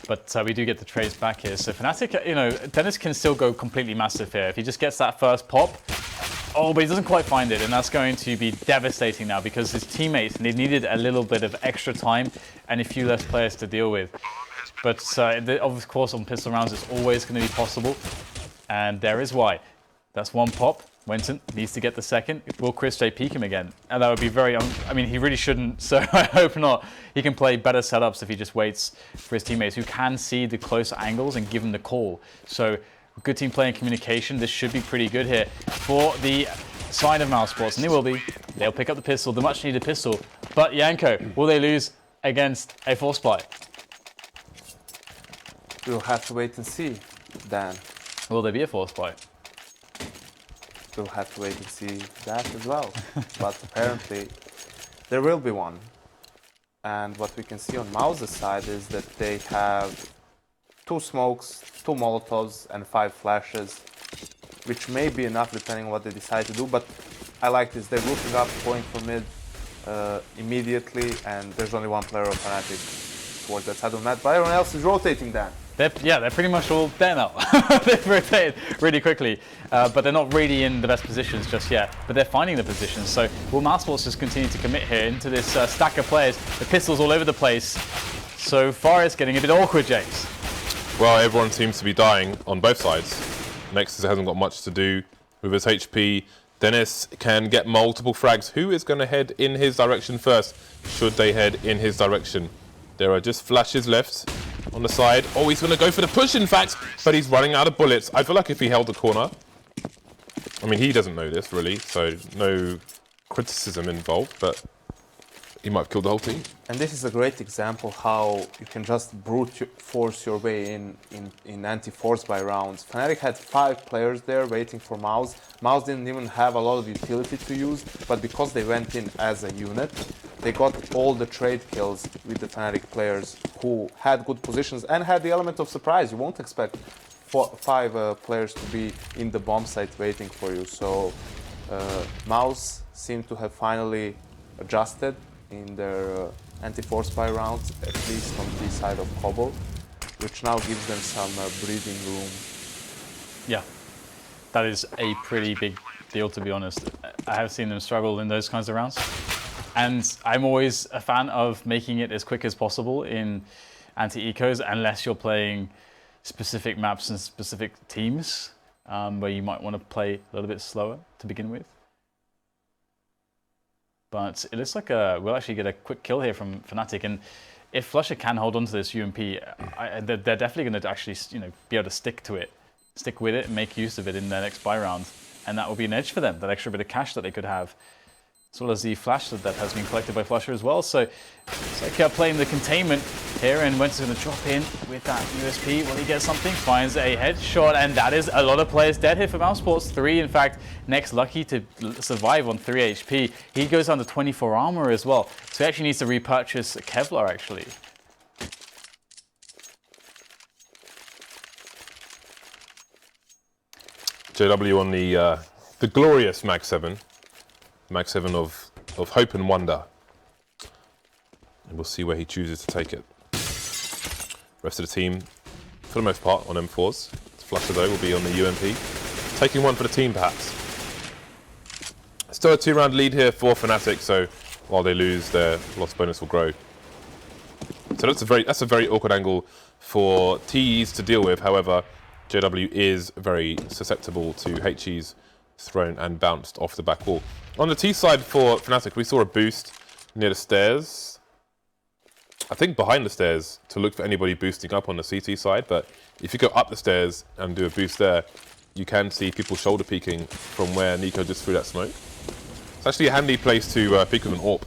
but we do get the trades back here. So Fnatic, you know, Denis can still go completely massive here. If he just gets that first pop, but he doesn't quite find it, and that's going to be devastating now because his teammates, they needed a little bit of extra time and a few less players to deal with. But of course, on pistol rounds, it's always going to be possible, and there is why. That's 1 pop. wenton needs to get the second. Will chrisJ peek him again? And that would be very, I mean, he really shouldn't, so I hope not. He can play better setups if he just waits for his teammates who can see the closer angles and give him the call. So good team play and communication. This should be pretty good here for the side of Mousesports, and they will be. They'll pick up the pistol, the much needed pistol. But Janko, will they lose against a force buy? We'll have to wait and see, Dan. Will there be a force buy? We'll have to wait and see that as well. But apparently there will be one. And what we can see on Mouse's side is that they have 2 smokes, 2 molotovs, and 5 flashes, which may be enough depending on what they decide to do. But I like this. They're looking up, going for mid immediately, and there's only 1 player of Fnatic towards that side of the map. But everyone else is rotating that. They're pretty much all there now. They've rotated really quickly, but they're not really in the best positions just yet. But they're finding the positions. So will Mousesports just continue to commit here into this stack of players? The pistols all over the place. So far, it's getting a bit awkward, James. Well, everyone seems to be dying on both sides. Nexus hasn't got much to do with his HP. Denis can get multiple frags. Who is going to head in his direction first? Should they head in his direction? There are just flashes left on the side. Oh, he's going to go for the push, in fact, but he's running out of bullets. I feel like if he held the corner, I mean, he doesn't know this, really, so no criticism involved, but he might have killed the whole team. And this is a great example how you can just brute force your way in anti-force buy rounds. Fnatic had 5 players there waiting for Mouse. Mouse didn't even have a lot of utility to use, but because they went in as a unit, they got all the trade kills with the Fnatic players who had good positions and had the element of surprise. You won't expect 5 players to be in the bomb site waiting for you. So Mouse seemed to have finally adjusted in their anti-force buy rounds, at least on the side of Cobble, which now gives them some breathing room. Yeah, that is a pretty big deal, to be honest. I have seen them struggle in those kinds of rounds. And I'm always a fan of making it as quick as possible in anti-ecos, unless you're playing specific maps and specific teams where you might want to play a little bit slower to begin with. But it looks like we'll actually get a quick kill here from Fnatic, and if flusha can hold on to this UMP, they're definitely going to actually be able to stick with it, and make use of it in their next buy round, and that will be an edge for them. That extra bit of cash that they could have, as well as the flash that has been collected by flusha as well. So it's like playing the containment here, and wenton's going to drop in with that USP. Will he get something? Finds a headshot, and that is a lot of players dead here for Mousesports. 3, in fact, next lucky to survive on 3 HP. He goes down to 24 armor as well, so he actually needs to repurchase Kevlar actually. JW on the glorious Mag 7. Mag 7 of hope and wonder. And we'll see where he chooses to take it. Rest of the team, for the most part, on M4s. flusha, though, will be on the UMP. Taking one for the team, perhaps. Still a 2-round lead here for Fnatic, so while they lose, their loss bonus will grow. So that's a very awkward angle for TEs to deal with. However, JW is very susceptible to HEs thrown and bounced off the back wall. On the T side for Fnatic, we saw a boost near the stairs. I think behind the stairs to look for anybody boosting up on the CT side, but if you go up the stairs and do a boost there, you can see people shoulder peeking from where NiKo just threw that smoke. It's actually a handy place to peek with an AWP.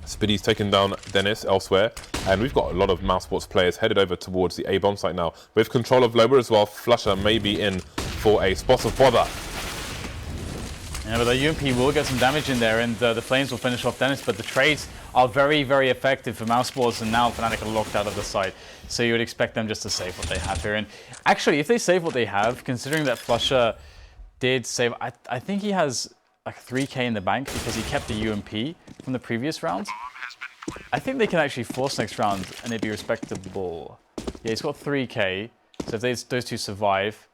Spiddy's taken down Denis elsewhere, and we've got a lot of Mousesports players headed over towards the A-bomb site now. With control of Loba as well, flusha may be in for a spot of bother. Yeah, but the UMP will get some damage in there, and the Flames will finish off Denis, but the trades are very, very effective for Mousesports, and now Fnatic are locked out of the site. So you would expect them just to save what they have here. And actually, if they save what they have, considering that flusha did save, I think he has like 3k in the bank because he kept the UMP from the previous round. I think they can actually force next round and it'd be respectable. Yeah, he's got 3k, so if those two survive,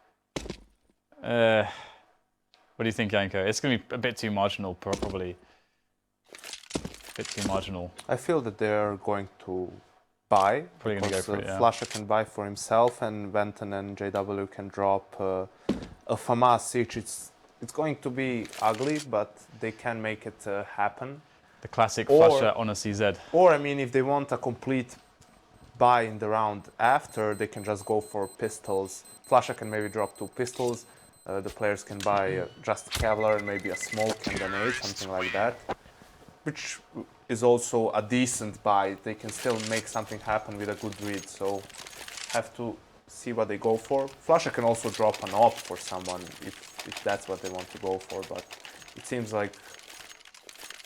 what do you think, Janko? It's going to be a bit too marginal, probably. A bit too marginal. I feel that they're going to buy. Probably going to go for it, yeah. flusha can buy for himself, and wenton and JW can drop a FAMAS siege. It's going to be ugly, but they can make it happen. The classic flusha on a CZ. Or, I mean, if they want a complete buy in the round after, they can just go for pistols. flusha can maybe drop 2 pistols. The players can buy just Kevlar and maybe a smoke and grenade, something like that. Which is also a decent buy. They can still make something happen with a good read, so have to see what they go for. flusha can also drop an AWP for someone if that's what they want to go for, but it seems like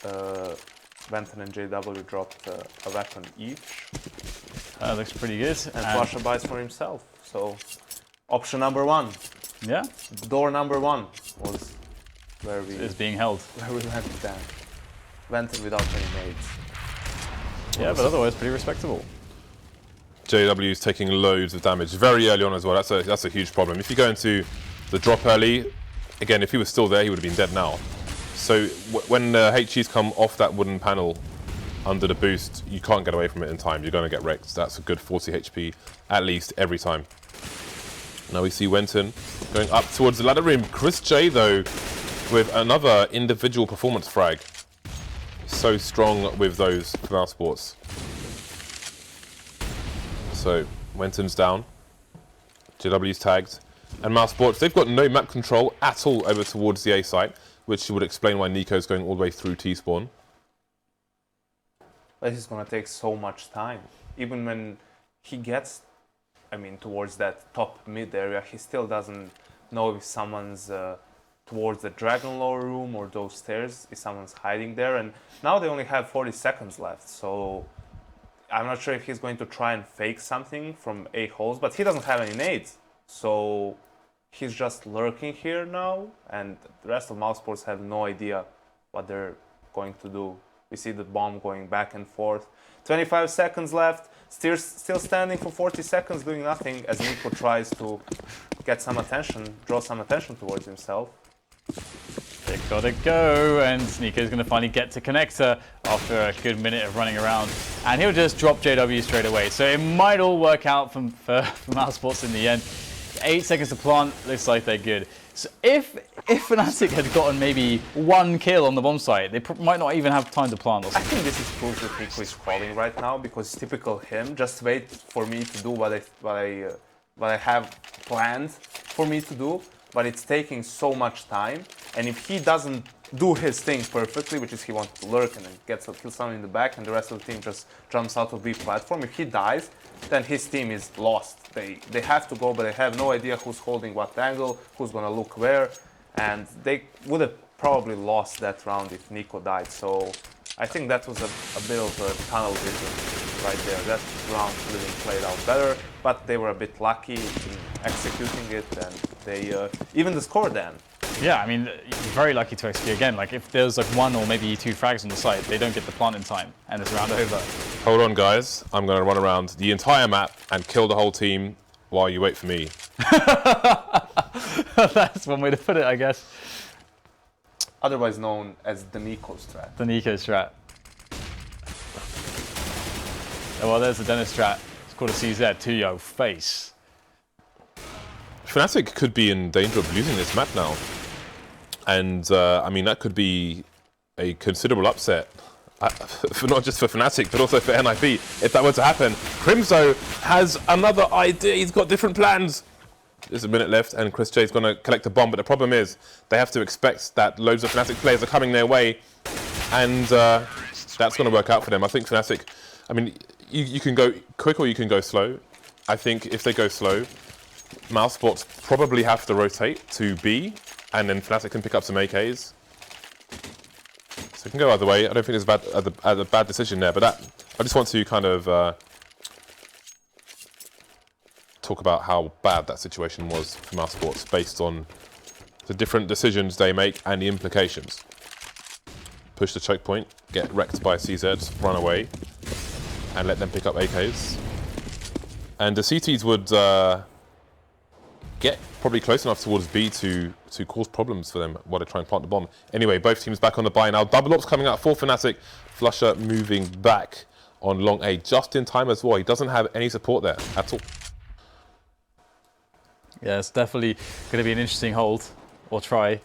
wenton and JW dropped a weapon each. That looks pretty good. And flusha buys for himself, so option number 1. Yeah. Door number 1 was where we is being held. Where we went down. wenton without any nades. Yeah, but otherwise pretty respectable. JW is taking loads of damage very early on as well. That's a huge problem. If you go into the drop early, again, if he was still there, he would have been dead now. So when HEs come off that wooden panel under the boost, you can't get away from it in time. You're going to get wrecked. That's a good 40 HP at least every time. Now we see wenton going up towards the ladder room. chrisJ, though, with another individual performance frag. So strong with those for Mousesports. So wenton's down. JW's tagged. And Mousesports, they've got no map control at all over towards the A site, which would explain why NiKo's going all the way through T-spawn. This is going to take so much time. Even when he gets, I mean, towards that top mid area, he still doesn't know if someone's towards the Dragon Lore room or those stairs, if someone's hiding there. And now they only have 40 seconds left, so I'm not sure if he's going to try and fake something from A holes, but he doesn't have any nades. So he's just lurking here now, and the rest of Mousesports have no idea what they're going to do. We see the bomb going back and forth. 25 seconds left, still standing for 40 seconds doing nothing as NiKo tries to get some attention, draw some attention towards himself. They've got to go, and NiKo's going to finally get to connector after a good minute of running around. And he'll just drop JW straight away. So it might all work out for Mousesports in the end. 8 seconds to plant, looks like they're good. So if Fnatic had gotten maybe 1 kill on the bomb site, they might not even have time to plant or I something. think this is proof that NiKo is crawling right now because it's typical him. Just wait for me to do what I have planned for me to do, but it's taking so much time. And if he doesn't do his thing perfectly, which is he wants to lurk and then gets a kill someone in the back, and the rest of the team just jumps out of B platform. If he dies, then his team is lost. They have to go, but they have no idea who's holding what angle, who's gonna look where, and they would have probably lost that round if NiKo died. So I think that was a bit of a tunnel vision right there. That round could have been played out better, but they were a bit lucky in executing it, and they even the score then. Yeah, I mean, very lucky to execute again. Like, if there's like 1 or maybe 2 frags on the site, they don't get the plant in time, and it's round over. Hold on, guys. I'm going to run around the entire map and kill the whole team while you wait for me. That's one way to put it, I guess. Otherwise known as the NiKo strat. The NiKo strat. Oh, well, there's the Denis strat. It's called a CZ to your face. Fnatic could be in danger of losing this map now. And, I mean, that could be a considerable upset. For not just for Fnatic, but also for NIP. If that were to happen, KRIMZ has another idea. He's got different plans. There's a minute left, and chrisJ is going to collect a bomb. But the problem is, they have to expect that loads of Fnatic players are coming their way, and that's going to work out for them. I think Fnatic, I mean, you can go quick or you can go slow. I think if they go slow, Mousesports probably have to rotate to B, and then Fnatic can pick up some AKs. So it can go either way. I don't think it's a bad decision there, but I just want to kind of talk about how bad that situation was for Mousesports based on the different decisions they make and the implications. Push the choke point, get wrecked by CZ, run away, and let them pick up AKs. And the CTs would get probably close enough towards B to cause problems for them while they try and plant the bomb. Anyway, both teams back on the buy now. Double Ops coming out for Fnatic. flusha moving back on long A just in time as well. He doesn't have any support there at all. Yeah, it's definitely going to be an interesting hold, or try.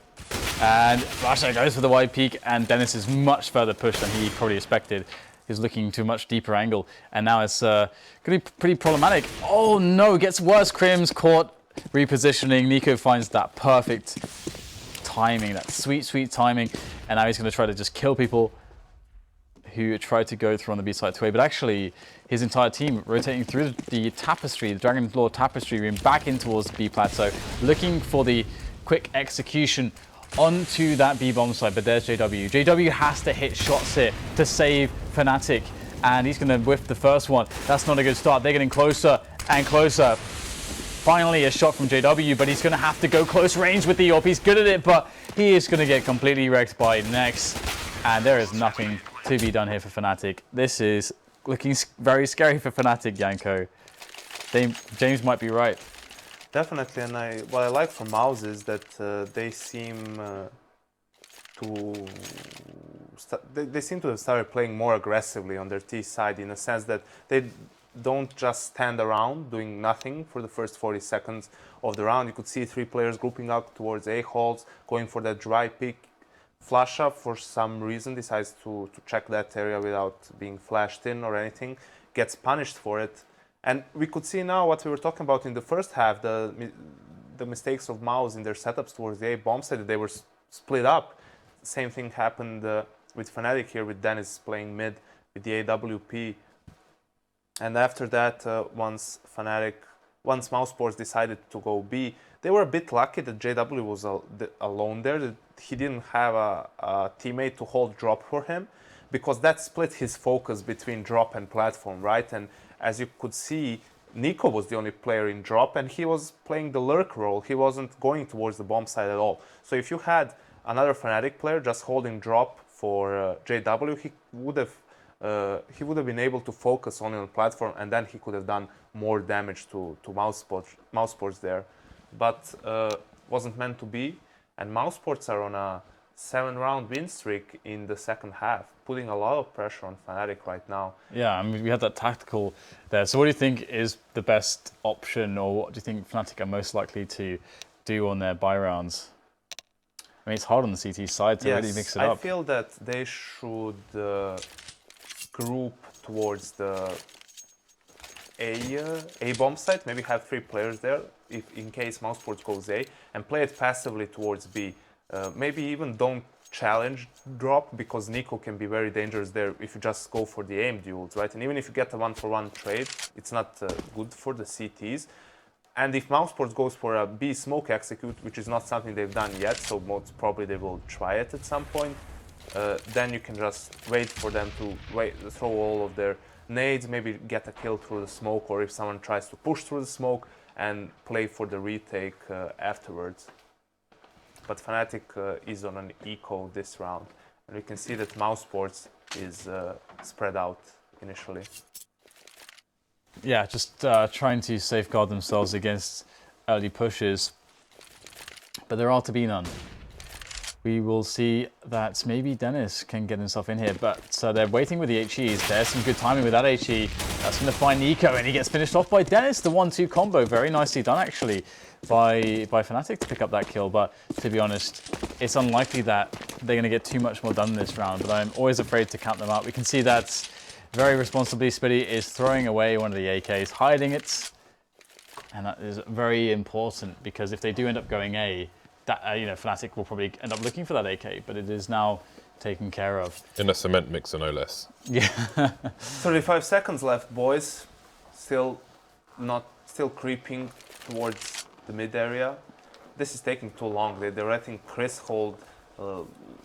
And flusha goes for the wide peak, and Denis is much further pushed than he probably expected. He's looking to a much deeper angle, and now it's going to be pretty problematic. Oh no, it gets worse. KRIMZ caught, repositioning. NiKo finds that perfect timing, that sweet, sweet timing, and now he's going to try to just kill people who tried to go through on the B side 2A, but actually his entire team rotating through the tapestry, the Dragon Law tapestry room, back in towards the B plateau, looking for the quick execution onto that B bomb side. But there's JW. JW has to hit shots here to save Fnatic, and he's going to whiff the first one. That's not a good start. They're getting closer and closer. Finally a shot from JW, but he's going to have to go close range with the AWP. He's good at it, but he is going to get completely wrecked by Nex, and there is nothing to be done here for Fnatic. This is looking very scary for Fnatic, Janko. James might be right. Definitely, and what I like from Mouse is that they seem they seem to have started playing more aggressively on their T side, in a sense that they don't just stand around doing nothing for the first 40 seconds of the round. You could see 3 players grouping up towards A holes, going for that dry pick. flusha, for some reason, decides to check that area without being flashed in or anything, gets punished for it. And we could see now what we were talking about in the first half, the mistakes of Mouse in their setups towards the A bomb side, that they were split up. Same thing happened with Fnatic here, with Denis playing mid with the AWP. And after that, once Mousesports decided to go B, they were a bit lucky that JW was alone there, that he didn't have a teammate to hold drop for him, because that split his focus between drop and platform, right? And as you could see, NiKo was the only player in drop, and he was playing the lurk role. He wasn't going towards the bomb side at all. So if you had another Fnatic player just holding drop for JW, he would have been able to focus only on platform, and then he could have done more damage to Mousesports there. But wasn't meant to be, and Mousesports are on a 7-round win streak in the second half, putting a lot of pressure on Fnatic right now. Yeah, I mean, we had that tactical there. So what do you think is the best option, or what do you think Fnatic are most likely to do on their buy rounds? I mean, it's hard on the CT side to really mix it up. I feel that they should group towards the A bomb site, maybe have 3 players there, if in case Mousesports goes A, and play it passively towards B. Maybe even don't challenge drop, because NiKo can be very dangerous there if you just go for the aim duels, right? And even if you get a 1-for-1 trade, it's not good for the CTs. And if Mousesports goes for a B smoke execute, which is not something they've done yet, so most probably they will try it at some point, then you can just wait for them to throw all of their nades, maybe get a kill through the smoke, or if someone tries to push through the smoke, and play for the retake afterwards. But Fnatic is on an eco this round, and we can see that Mousesports is spread out initially. Yeah, just trying to safeguard themselves against early pushes, but there are to be none. We will see that maybe Denis can get himself in here, but they're waiting with the HEs. There's some good timing with that HE. That's going to find NiKo, and he gets finished off by Denis. The 1-2 combo, very nicely done actually by Fnatic to pick up that kill. But to be honest, it's unlikely that they're going to get too much more done in this round, but I'm always afraid to count them out. We can see that very responsibly Freddy is throwing away one of the AKs, hiding it, and that is very important, because if they do end up going A, that Fnatic will probably end up looking for that AK, but it is now taken care of. In a cement mixer, no less. Yeah. 35 seconds left, boys. Still creeping towards the mid area. This is taking too long. They're letting Chris hold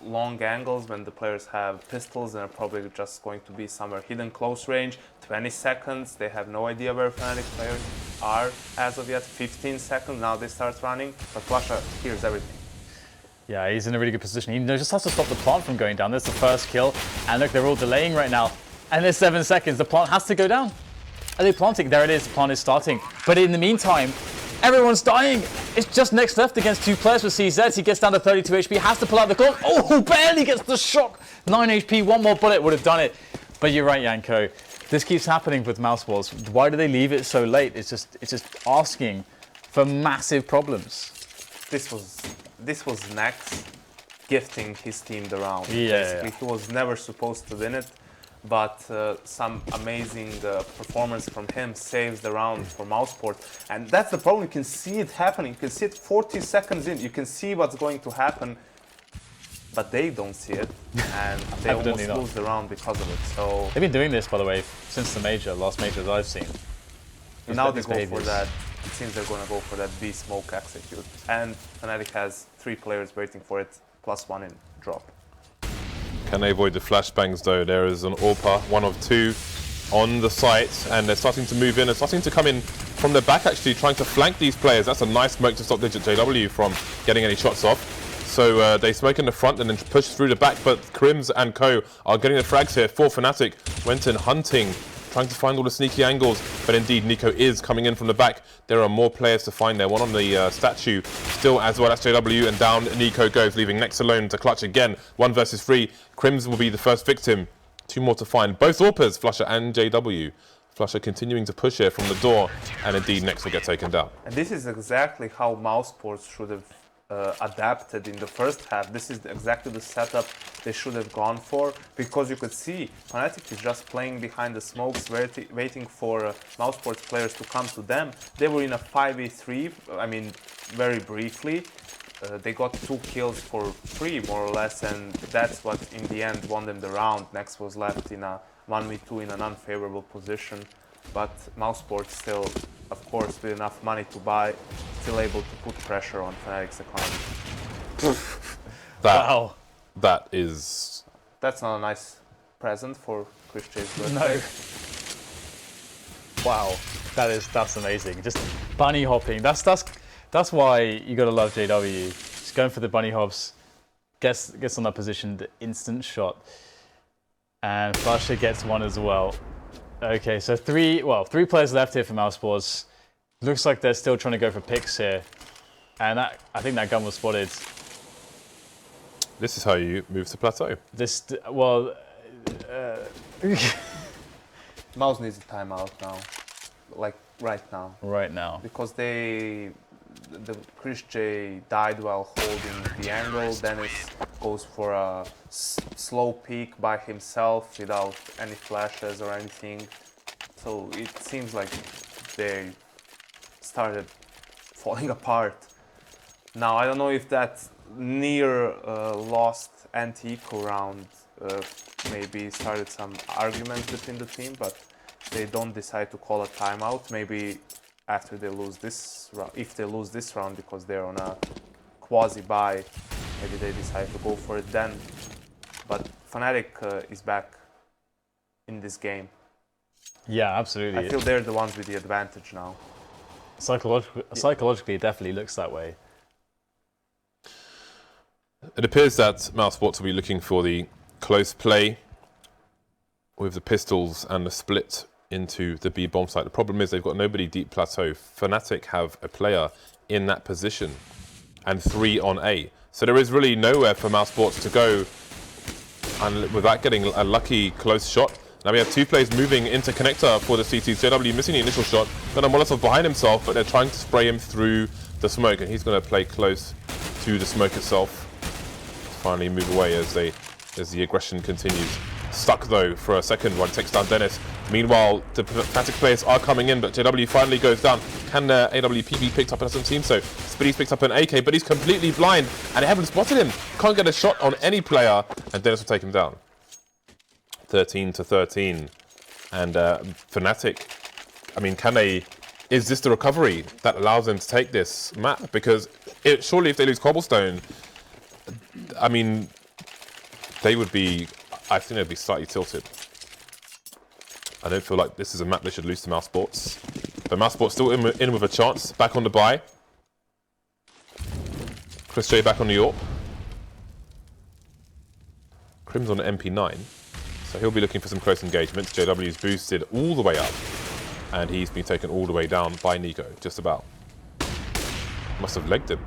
long angles when the players have pistols, and are probably just going to be somewhere hidden close range. 20 seconds. They have no idea where Fnatic players are as of yet. 15 seconds. Now they start running, but flusha hears everything. Yeah, he's in a really good position. He just has to stop the plant from going down. There's the first kill, and look, they're all delaying right now. And there's 7 seconds. The plant has to go down. Are they planting? There it is. The plant is starting. But in the meantime, everyone's dying. It's just next left against 2 players with CZ. He gets down to 32 HP, has to pull out the clock. Oh, barely gets the shock. 9 HP, 1 more bullet would have done it. But you're right, Janko. This keeps happening with Mousesports. Why do they leave it so late? It's just asking for massive problems. This was Nex gifting his team the round. Yeah. Basically, he was never supposed to win it, but some amazing performance from him saves the round for Mousesports. And that's the problem. You can see it happening. You can see it 40 seconds in. You can see what's going to happen, but they don't see it, and they almost lose the round because of it. So they've been doing this, by the way, since the last major that I've seen. Now they go for that. It seems they're going to go for that B smoke execute. And Fnatic has 3 players waiting for it, +1 in drop. Can they avoid the flashbangs though? There is an AWPer, 1 of 2 on the site, and they're starting to move in. They're starting to come in from the back, actually, trying to flank these players. That's a nice smoke to stop JZFB from getting any shots off. So they smoke in the front and then push through the back, but KRIMZ and Co are getting the frags here for Fnatic. wenton hunting, trying to find all the sneaky angles, but indeed NiKo is coming in from the back. There are more players to find there. One on the statue still as well as JW, and down NiKo goes, leaving Nex alone to clutch again. 1 versus 3. KRIMZ will be the first victim. 2 more to find. Both AWPers, flusha and JW. flusha continuing to push here from the door, and indeed Nex will get taken down. And this is exactly how Mousesports should have adapted in the first half. This is exactly the setup they should have gone for, because you could see Fnatic is just playing behind the smokes, waiting for Mousesports players to come to them. They were in a 5v3, I mean, very briefly. They got 2 kills for free, more or less, and that's what in the end won them the round. Nex was left in a 1v2 in an unfavorable position, but Mousesports still, of course, with enough money to buy, still able to put pressure on Fnatic's economy. Wow. That's not a nice present for chrisJ's birthday. No. Wow, that's amazing. Just bunny hopping. That's why you gotta love JW. Just going for the bunny hops, gets on that position, the instant shot, and flusha gets 1 as well. Okay, so 3 players left here for Mousesports. Looks like they're still trying to go for picks here, and I think that gun was spotted. This is how you move to plateau. Well, Mouse needs a timeout now, like right now. Right now. Because the chrisJ died while holding the angle. Denis goes for a slow peek by himself without any flashes or anything. So it seems like they started falling apart. Now I don't know if that near lost anti-eco round maybe started some arguments between the team, but they don't decide to call a timeout. Maybe after they lose this round, if they lose this round because they're on a quasi-bye, maybe they decide to go for it then. But Fnatic is back in this game. Yeah, absolutely. I feel they're the ones with the advantage now. Psychologically, it definitely looks that way. It appears that Mousesports will be looking for the close play with the pistols and the split into the B bomb site. The problem is they've got nobody deep plateau. Fnatic have a player in that position and 3 on A. So there is really nowhere for Mousesports to go and without getting a lucky close shot. Now we have 2 players moving into connector for the CT. JW missing the initial shot. Then Molotov behind himself, but they're trying to spray him through the smoke, and he's going to play close to the smoke itself. Finally move away as the aggression continues. Stuck though for a second while he takes down Denis. Meanwhile, the Fnatic players are coming in, but JW finally goes down. Can the AWP be picked up? It doesn't seem so. Spiddy's picked up an AK, but he's completely blind, and they haven't spotted him. Can't get a shot on any player, and Denis will take him down. 13-13, and Fnatic. I mean, is this the recovery that allows them to take this map? Because surely if they lose Cobblestone, I mean, they would be, I think they'd be slightly tilted. I don't feel like this is a map they should lose to Mousesports. But Mousesports still in with a chance, back on the bye. chrisJ back on the AWP. KRIMZ on the MP9. So he'll be looking for some close engagements. JW's boosted all the way up. And he's been taken all the way down by NiKo, just about. Must have legged him.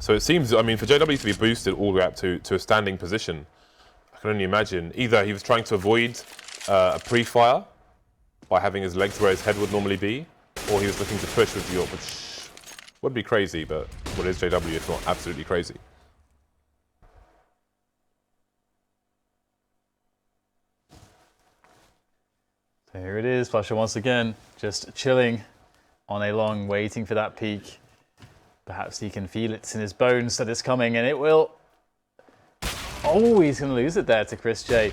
So it seems, I mean, for JW to be boosted all the way up to a standing position, I can only imagine either he was trying to avoid a pre-fire by having his legs where his head would normally be, or he was looking to push with the AWP, which would be crazy, but what is JW if not absolutely crazy? Here it is, flusha once again, just chilling on a long, waiting for that peak. Perhaps he can feel it in his bones that it's coming, and it will. Oh, he's going to lose it there to chrisJ.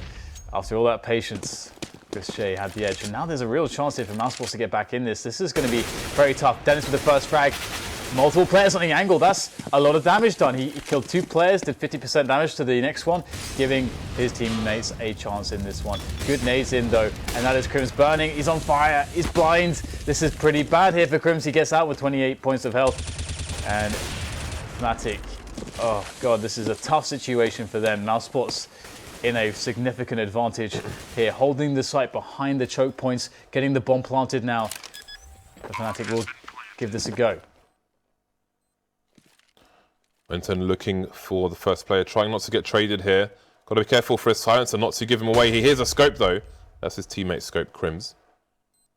After all that patience, chrisJ had the edge, and now there's a real chance here for Mousesports to get back in this. This is going to be very tough. Denis with the first frag. Multiple players on the angle. That's a lot of damage done. He killed 2 players, did 50% damage to the next one, giving his teammates a chance in this one. Good nades in though, and that is KRIMZ burning. He's on fire. He's blind. This is pretty bad here for KRIMZ. He gets out with 28 points of health. And Fnatic, oh god, this is a tough situation for them. Mousesports in a significant advantage here, holding the site behind the choke points, getting the bomb planted now. The Fnatic will give this a go. wenton looking for the first player, trying not to get traded here. Got to be careful for his silence and not to give him away. He hears a scope though. That's his teammate scope, KRIMZ.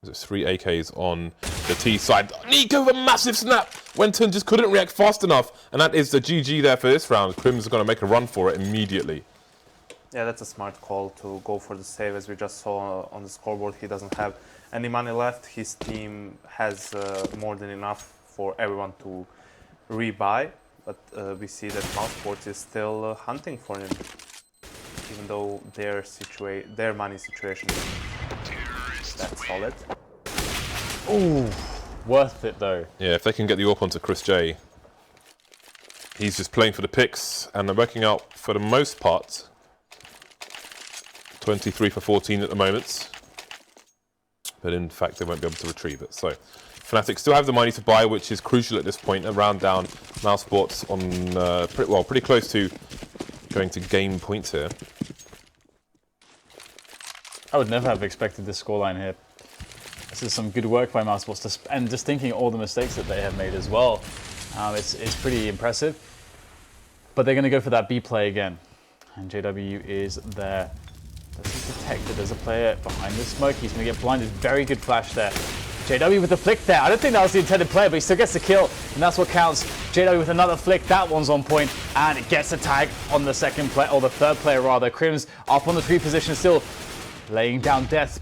There's 3 AKs on the T side. NiKo with a massive snap. wenton just couldn't react fast enough. And that is the GG there for this round. KRIMZ are going to make a run for it immediately. Yeah, that's a smart call to go for the save. As we just saw on the scoreboard, he doesn't have any money left. His team has more than enough for everyone to rebuy. But we see that Mousesports is still hunting for him, even though their money situation is that solid. Ooh, worth it though. Yeah, if they can get the AWP onto chrisJ, he's just playing for the picks, and they're working out for the most part. 23 for 14 at the moment. But in fact, they won't be able to retrieve it. So Fnatic still have the money to buy, which is crucial at this point. A round down. Mousesports on pretty close to going to gain points here. I would never have expected this scoreline here. This is some good work by Mousesports, and just thinking all the mistakes that they have made as well. It's pretty impressive. But they're going to go for that B play again. And JW is there. Does he detect it? There's a player behind the smoke. He's going to get blinded. Very good flash there. JW with the flick there. I don't think that was the intended play, but he still gets the kill, and that's what counts. JW with another flick. That one's on point, and it gets a tag on the second play, or the third player rather. KRIMZ up on the 3 position still, laying down death.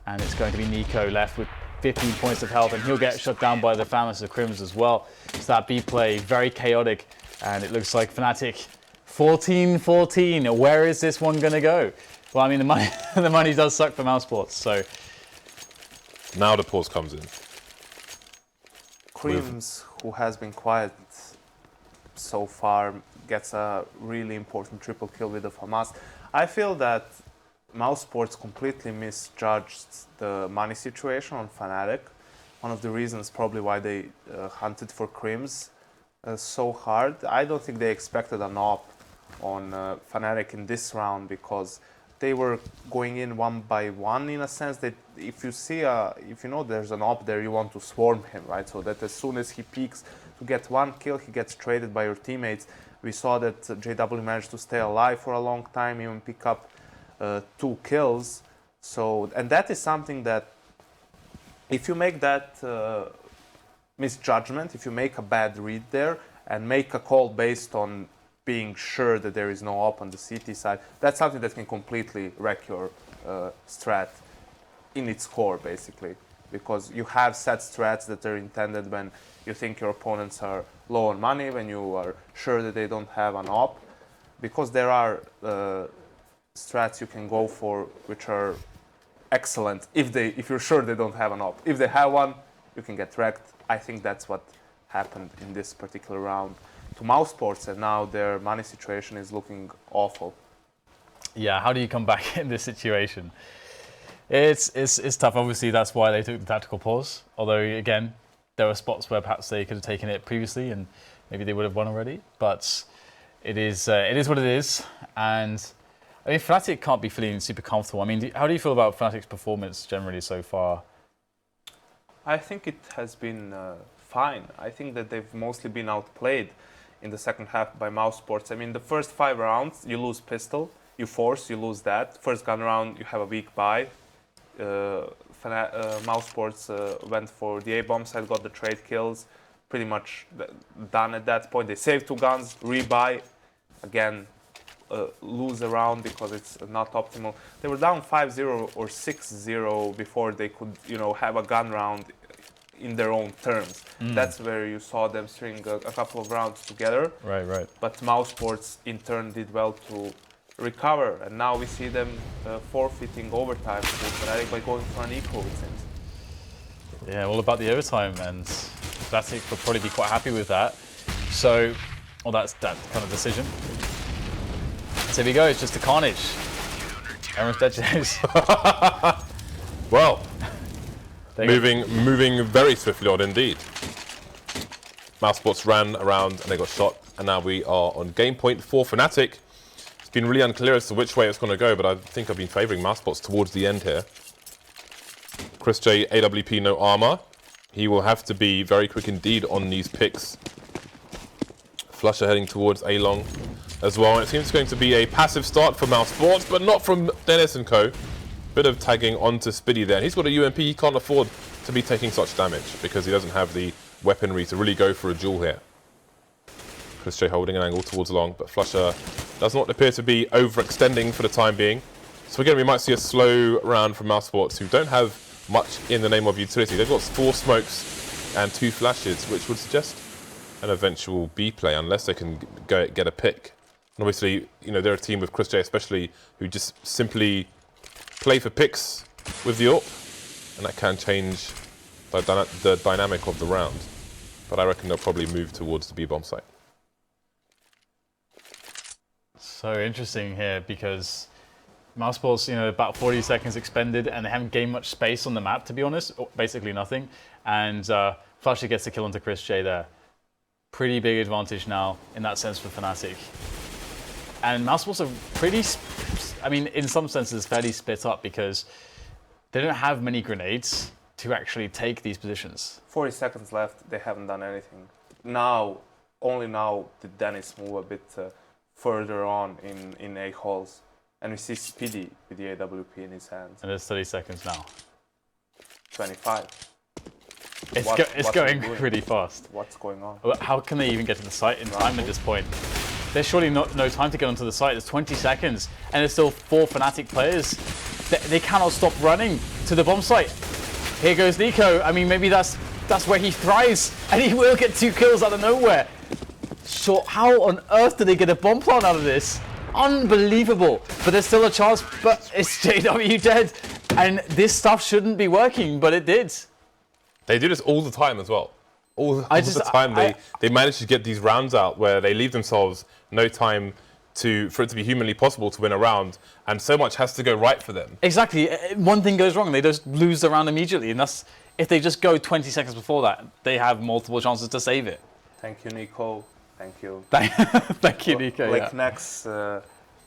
And it's going to be NiKo left with 15 points of health, and he'll get shut down by the Famous of KRIMZ as well. So that B play, very chaotic, and it looks like Fnatic 14-14. Where is this one going to go? Well, I mean, the money does suck for Mousesports, so... Now the pause comes in. KRIMZ, who has been quiet so far, gets a really important triple kill with the FAMAS. I feel that Mousesports completely misjudged the money situation on Fnatic. One of the reasons probably why they hunted for KRIMZ so hard. I don't think they expected an op on Fnatic in this round, because they were going in one by one, in a sense that if you know there's an op there, you want to swarm him, right? So that as soon as he peaks to get one kill, he gets traded by your teammates. We saw that JW managed to stay alive for a long time, even pick up 2 kills. So, and that is something that if you make that misjudgment, if you make a bad read there and make a call based on being sure that there is no op on the CT side, that's something that can completely wreck your strat in its core, basically. Because you have set strats that are intended when you think your opponents are low on money, when you are sure that they don't have an op. Because there are strats you can go for which are excellent if you're sure they don't have an op. If they have one, you can get wrecked. I think that's what happened in this particular round to Mousesports, and now their money situation is looking awful. Yeah, how do you come back in this situation? It's tough. Obviously, that's why they took the tactical pause. Although, again, there were spots where perhaps they could have taken it previously and maybe they would have won already. But it is what it is. And I mean, Fnatic can't be feeling super comfortable. I mean, how do you feel about Fnatic's performance generally so far? I think it has been fine. I think that they've mostly been outplayed in the second half by Mousesports. I mean, the first 5 rounds, you lose pistol, you lose that. First gun round, you have a weak buy. Mousesports went for the A-bomb side, got the trade kills, pretty much done at that point. They saved 2 guns, rebuy, again, lose a round because it's not optimal. They were down 5-0 or 6-0 before they could, have a gun round in their own terms. That's where you saw them string a couple of rounds together. Right. But Mousesports in turn did well to recover, and now we see them forfeiting overtime to Fnatic by going for an equal, it seems. Yeah, all about the overtime, and Fnatic will probably be quite happy with that. So, well, that's that kind of decision. So here we go, it's just a carnage. Everyone's dead, James. Well, moving very swiftly on indeed. Mousesports ran around and they got shot, and now we are on game point for Fnatic. It's been really unclear as to which way it's going to go, but I think I've been favouring Mousesports towards the end here. chrisJ, AWP, no armor. He will have to be very quick indeed on these picks. flusha heading towards A-long as well. And it seems going to be a passive start for Mousesports, but not from Denis and co. Bit of tagging onto Spiddy there. He's got a UMP, he can't afford to be taking such damage because he doesn't have the weaponry to really go for a duel here. chrisJ holding an angle towards long, but flusha does not appear to be overextending for the time being. So again, we might see a slow round from Mousesports, who don't have much in the name of utility. They've got 4 smokes and 2 flashes, which would suggest an eventual B play, unless they can go get a pick. And obviously, they're a team with chrisJ especially, who just simply play for picks with the AWP, and that can change the dynamic of the round. But I reckon they'll probably move towards the B-bomb site. So interesting here, because Mousesports, about 40 seconds expended, and they haven't gained much space on the map, to be honest. Basically nothing. And flusha gets the kill onto chrisJ there. Pretty big advantage now in that sense for Fnatic. And Mousesports are pretty, in some senses, fairly split up, because they don't have many grenades to actually take these positions. 40 seconds left, they haven't done anything. now, only now did Denis move a bit further on in A holes. And we see Speedy with the AWP in his hands. And there's 30 seconds now. 25. It's going pretty fast. What's going on? How can they even get to the site in time at this point? There's surely no time to get onto the site. There's 20 seconds, and there's still 4 Fnatic players. They cannot stop running to the bomb site. Here goes NiKo. I mean, maybe that's where he thrives, and he will get 2 kills out of nowhere. So how on earth did they get a bomb plant out of this? Unbelievable. But there's still a chance, but it's JW dead. And this stuff shouldn't be working, but it did. They do this all the time as well. All the time they manage to get these rounds out where they leave themselves no time for it to be humanly possible to win a round, and so much has to go right for them. Exactly. One thing goes wrong, they just lose the round immediately, and that's if they just go 20 seconds before that, they have multiple chances to save it. Thank you, NiKo. Thank you. Thank you, NiKo. Like Nex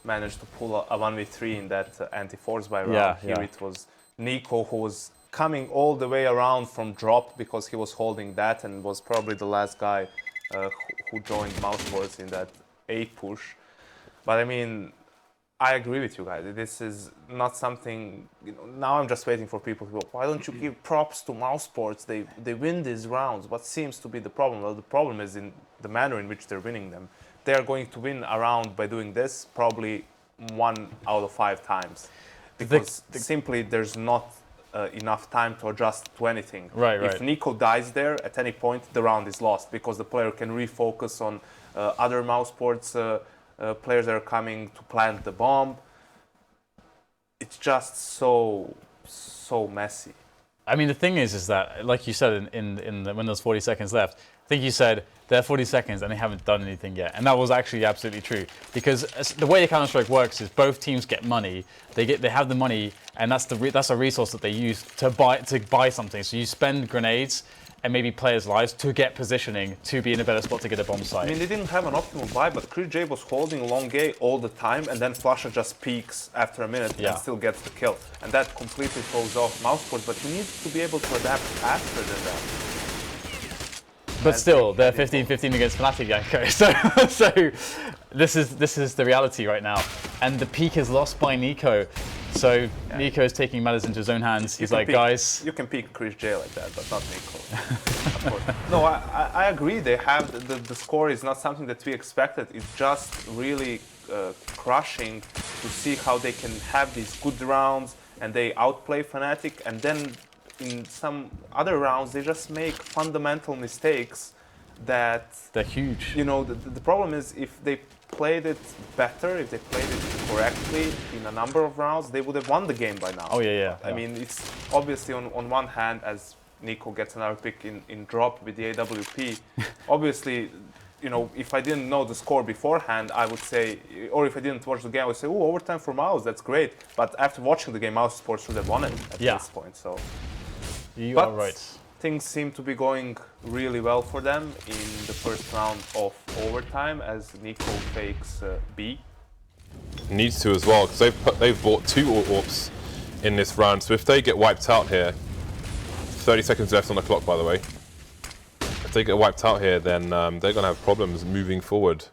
managed to pull a 1v3 in that anti-force by round. Here it was NiKo who was coming all the way around from drop because he was holding that and was probably the last guy who joined Mousesports in that A push. But I mean, I agree with you guys. This is not something, now I'm just waiting for people to go, why don't you give props to Mousesports? They win these rounds. What seems to be the problem? Well, the problem is in the manner in which they're winning them. They are going to win a round by doing this probably 1 out of 5 times. Because simply there's not enough time to adjust to anything. Right. If NiKo dies there, at any point, the round is lost because the player can refocus on other Mousesports players that are coming to plant the bomb. It's just so messy. I mean, the thing is that, like you said, when there's 40 seconds left, I think you said there are 40 seconds and they haven't done anything yet. And that was actually absolutely true. Because the way Counter-Strike works is both teams get money. They have the money, and that's a resource that they use to buy something. So you spend grenades and maybe players' lives to get positioning to be in a better spot to get a bomb site. I mean, they didn't have an optimal buy, but chrisJ was holding long A all the time, and then flusha just peaks after a minute and still gets the kill. And that completely throws off Mousesports, but you need to be able to adapt faster than that. But still, they're 15-15 against Fnatic, Janko. So this is the reality right now. And the peak is lost by NiKo. So NiKo is taking matters into his own hands. He's like, guys... You can peak chrisJ like that, but not NiKo. Of course. No, I agree. They have the score is not something that we expected. It's just really crushing to see how they can have these good rounds and they outplay Fnatic, and then in some other rounds they just make fundamental mistakes that... They're huge. The problem is if they played it better, if they played it correctly in a number of rounds, they would have won the game by now. Oh, yeah. I mean, it's obviously on one hand, as NiKo gets another pick in drop with the AWP, obviously, if I didn't know the score beforehand, I would say, or if I didn't watch the game, I would say, oh, overtime for Mouse, that's great. But after watching the game, Mousesports should have won it at this point. So. You are right. Things seem to be going really well for them in the first round of overtime as NiKo fakes B. Needs to as well, because they've bought 2 AWPs in this round. So if they get wiped out here, 30 seconds left on the clock, by the way. If they get wiped out here, then they're going to have problems moving forward.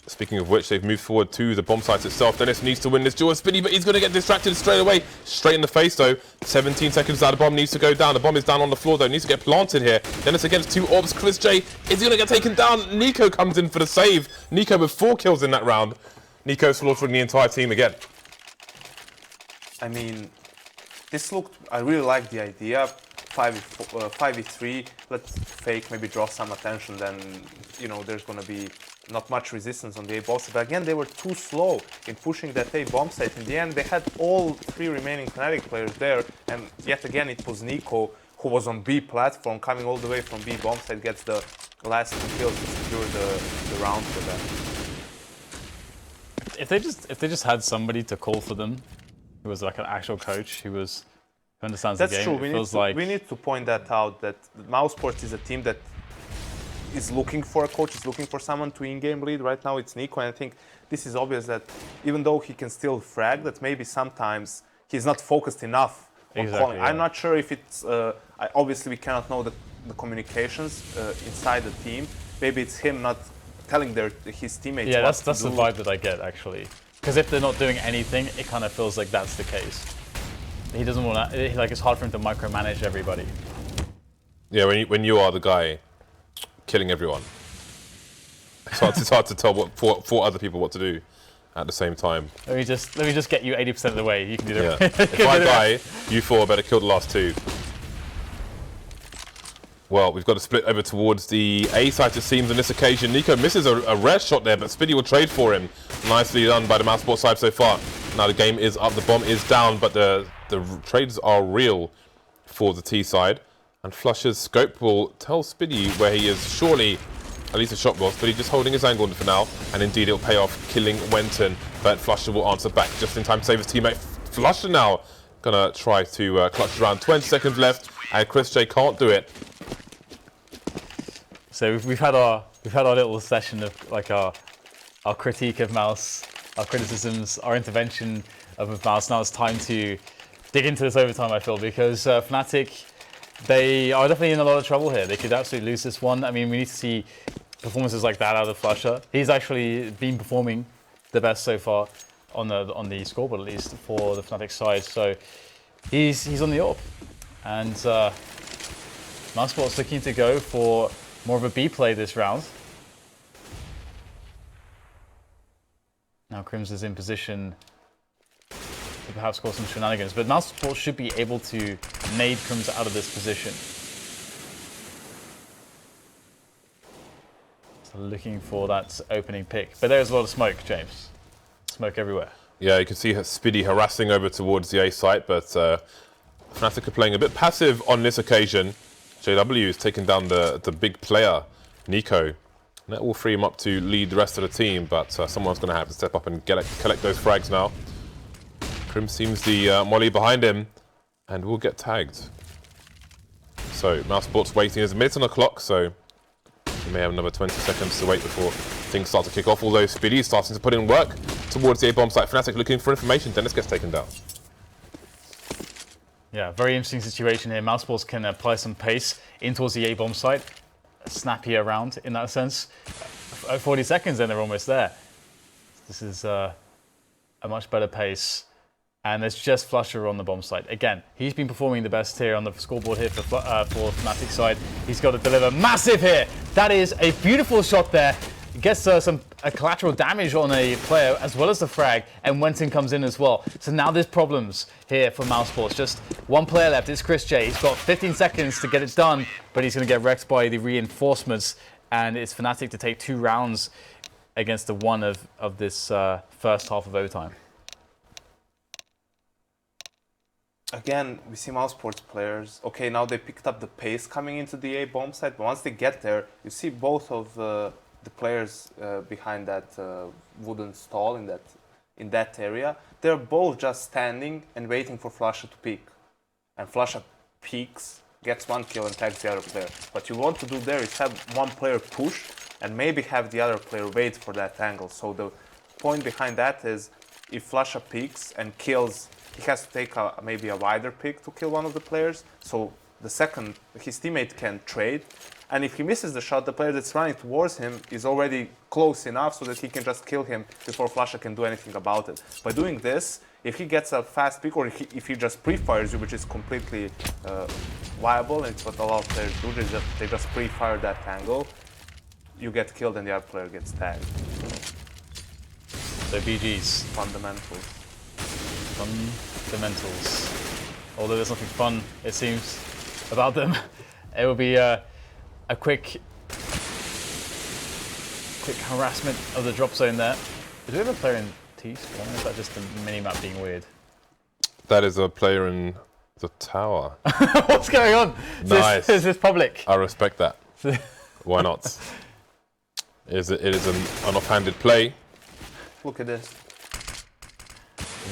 Speaking of which, they've moved forward to the bomb site itself. Denis needs to win this duel Speedy, but he's going to get distracted straight away. Straight in the face, though. 17 seconds out. The bomb needs to go down. The bomb is down on the floor, though. Needs to get planted here. Denis against 2 orbs. chrisJ is going to get taken down. NiKo comes in for the save. NiKo with 4 kills in that round. NiKo slaughtering the entire team again. I mean, I really like the idea. 5v3, let's fake, maybe draw some attention, then, there's going to be not much resistance on the A bomb site. But again, they were too slow in pushing that A bomb site. In the end, they had all 3 remaining Fnatic players there, and yet again, it was NiKo who was on B platform, coming all the way from B bomb site, gets the last 2 kills to secure the round for them. If they just had somebody to call for them, who was like an actual coach, who understands the game. That's true. We need to point that out, that Mousesports is a team that is looking for a coach, is looking for someone to in-game lead. Right now it's NiKo, and I think this is obvious that even though he can still frag, that maybe sometimes he's not focused enough on calling. I'm not sure if it's... obviously we cannot know the the communications inside the team. Maybe it's him not telling his teammates. Yeah, that's the vibe that I get actually. Because if they're not doing anything, it kind of feels like that's the case. He doesn't want to. Like it's hard for him to micromanage everybody. Yeah, when you are the guy killing everyone, it's hard to tell for other people what to do at the same time. Let me just get you 80% of the way. You can do the Yeah. If I die, you four better kill the last two. Well, we've got to split over towards the A side, it seems, on this occasion. NiKo misses a rare shot there, but Spiddy will trade for him. Nicely done by the Mousesports side so far. Now the game is up, the bomb is down, but the trades are real for the T side. And flusha's scope will tell Spiddy where he is. Surely, at least a shot was, but he's just holding his angle for now. And indeed, it'll pay off, killing wenton. But flusha will answer back just in time to save his teammate. flusha now gonna try to clutch around. 20 seconds left, and chrisJ can't do it. So we've had our little session of like our critique of Mouse, our criticisms, our intervention of Mouse. Now it's time to dig into this overtime, I feel, because Fnatic, they are definitely in a lot of trouble here. They could absolutely lose this one. I mean, we need to see performances like that out of flusha. He's actually been performing the best so far on the scoreboard, at least for the Fnatic side. So he's on the up, and Mousesports looking to go for more of a B play this round. Now KRIMZ is in position to perhaps cause some shenanigans, but Mousesports should be able to nade KRIMZ out of this position. So looking for that opening pick, but there's a lot of smoke, James. Smoke everywhere. Yeah, you can see Spiddy harassing over towards the A site, but Fnatic are playing a bit passive on this occasion. JW is taking down the big player, NiKo. And that will free him up to lead the rest of the team, but someone's going to have to step up and collect those frags now. KRIMZ seems the molly behind him, and will get tagged. So, Mousesports waiting. There's a minute on the clock, so we may have another 20 seconds to wait before things start to kick off. Although Spiddy is starting to put in work towards the A-bomb site. Fnatic looking for information. Denis gets taken down. Yeah, very interesting situation here. Mousesports can apply some pace in towards the A-bomb site. Snappy around in that sense. 40 seconds and they're almost there. This is a much better pace. And there's just flusha on the bomb site. Again, he's been performing the best here on the scoreboard here for Fnatic side. He's got to deliver massive here. That is a beautiful shot there. Gets some collateral damage on a player as well as the frag, and wenton comes in as well. So now there's problems here for Mousesports. Just one player left. It's chrisJ. He's got 15 seconds to get it done, but he's going to get wrecked by the reinforcements, and it's Fnatic to take 2 rounds against the one of this first half of overtime. Again, we see Mousesports players. Okay, now they picked up the pace coming into the A bomb site, but once they get there, you see both of the players behind that wooden stall in that area. They're both just standing and waiting for flusha to peek. And flusha peeks, gets 1 kill and tags the other player. What you want to do there is have one player push and maybe have the other player wait for that angle. So the point behind that is if flusha peeks and kills, he has to take maybe a wider pick to kill one of the players. So the second, his teammate can trade. And if he misses the shot, the player that's running towards him is already close enough so that he can just kill him before flusha can do anything about it. By doing this, if he gets a fast pick or if he just pre-fires you, which is completely viable, and it's what a lot of players do, they just pre-fire that angle, you get killed and the other player gets tagged. So BG's. Fundamentals. Fundamentals. Although there's nothing fun, it seems, about them. It will be a quick harassment of the drop zone there. Is there a player in T spawn? Or is that just the mini-map being weird? That is a player in the tower. What's going on? Nice. Is this public? I respect that. Why not? It is an offhanded play. Look at this.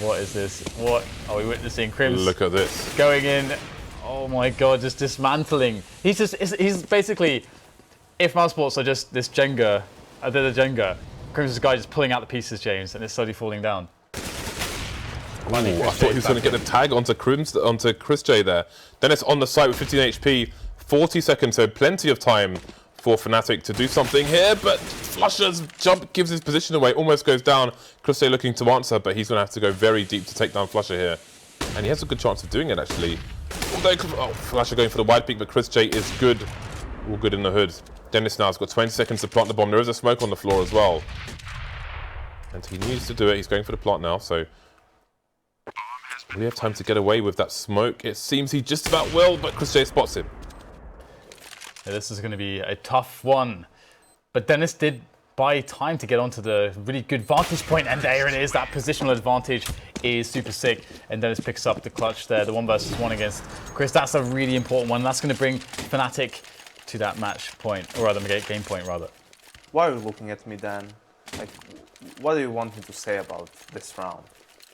What is this? What are we witnessing? KRIMZ Look at this. going in. Oh my god, just dismantling. He's basically, if Mousesports are just this Jenga, they're the Jenga, KRIMZ's guy just pulling out the pieces, James, and it's slowly falling down. Ooh, I thought he was going to get the tag onto KRIMZ, onto chrisJ there. Denis on the site with 15 HP. 40 seconds, so plenty of time for Fnatic to do something here, but flusha's jump gives his position away, almost goes down. chrisJ looking to answer, but he's going to have to go very deep to take down flusha here. And he has a good chance of doing it, actually. Although, flusha going for the wide peak, but chrisJ is good. All good in the hood. Denis now has got 20 seconds to plant the bomb. There is a smoke on the floor as well. And he needs to do it. He's going for the plant now, so... we have time to get away with that smoke. It seems he just about will, but chrisJ spots him. Yeah, this is going to be a tough one. But Denis did buy time to get onto the really good vantage point, and there it is. That positional advantage is super sick. And Denis picks up the clutch there, the 1 versus 1 against Chris. That's a really important one. That's going to bring Fnatic to that match point, or rather, game point, rather. Why are you looking at me, Dan? Like, what do you want me to say about this round?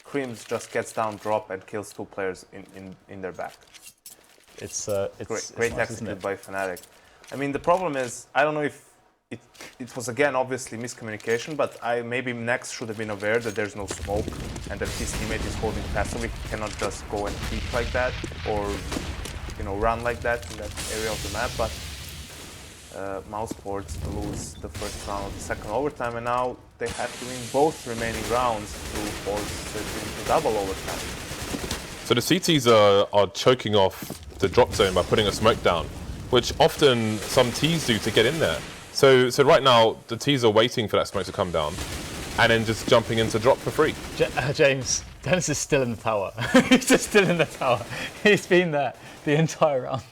KRIMZ just gets down, drop, and kills 2 players in their back. It's great nice, executed by Fnatic. I mean, the problem is, I don't know if it was, again, obviously miscommunication, but maybe Nex should have been aware that there's no smoke and that his teammate is holding passively. He cannot just go and peek like that or, you know, run like that in that area of the map. But Mousesports lose the first round of the second overtime, and now they have to win both remaining rounds to force it into double overtime. So the CTs are choking off the drop zone by putting a smoke down, which often some Ts do to get in there. So right now, the Ts are waiting for that smoke to come down and then just jumping into drop for free. James, Denis is still in the tower. He's just still in the tower. He's been there the entire round.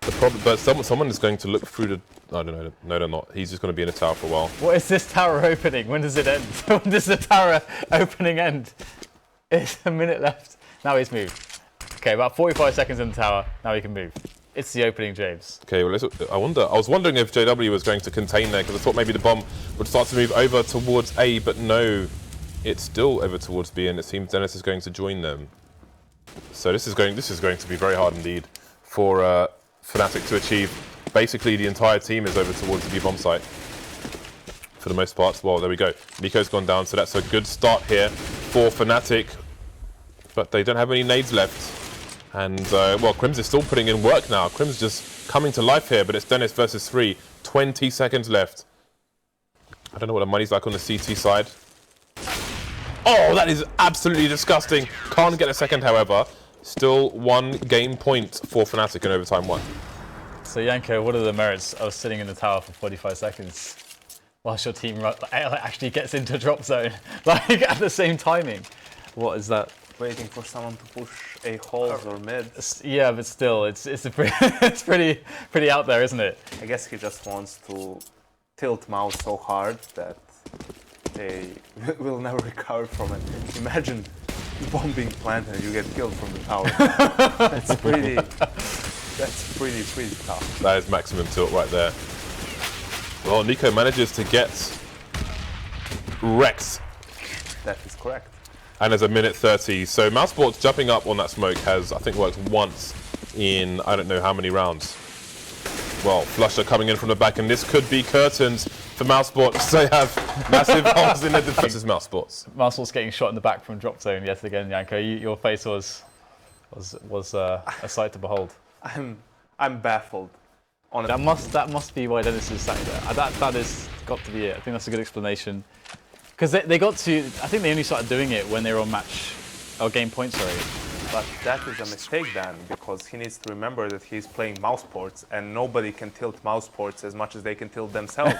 The problem, but someone is going to look through the... I don't know. No, they're not. He's just going to be in the tower for a while. What is this tower opening? When does it end? When does the tower opening end? It's a minute left. Now he's moved. Okay, about 45 seconds in the tower. Now he can move. It's the opening, James. Okay, well, I was wondering if JW was going to contain there, because I thought maybe the bomb would start to move over towards A, but no, it's still over towards B, and it seems Denis is going to join them. So this is going to be very hard indeed for Fnatic to achieve. Basically, the entire team is over towards the B bomb site for the most part. Well, there we go. NiKo's gone down, so that's a good start here for Fnatic, but they don't have any nades left. And, well, KRIMZ is still putting in work now. KRIMZ just coming to life here, but it's Denis versus 3. 20 seconds left. I don't know what the money's like on the CT side. Oh, that is absolutely disgusting. Can't get a second, however. Still 1 game point for Fnatic in overtime 1. So, Janko, what are the merits of sitting in the tower for 45 seconds whilst your team actually gets into drop zone, like at the same timing? What is that? Waiting for someone to push a holes or mid. Yeah, but still, it's pretty out there, isn't it? I guess he just wants to tilt Mouse so hard that they will never recover from it. Imagine bomb being planted and you get killed from the tower. That's pretty tough. That is maximum tilt right there. Well, NiKo manages to get wrecked. That is correct. And there's a minute 30. So Mousesports jumping up on that smoke has, I think, worked once in I don't know how many rounds. Well, flusha coming in from the back, and this could be curtains for Mousesports. They have massive holes in their defense. This is Mousesports. Mousesports getting shot in the back from drop zone yet again, Janko. Your face was a sight to behold. I'm baffled. Honestly. That must be why Denis is sat there. That is got to be it. I think that's a good explanation. Because they got to, I think they only started doing it when they were on match, or game point, sorry. But that is a mistake, Dan, because he needs to remember that he's playing Mousesports, and nobody can tilt Mousesports as much as they can tilt themselves.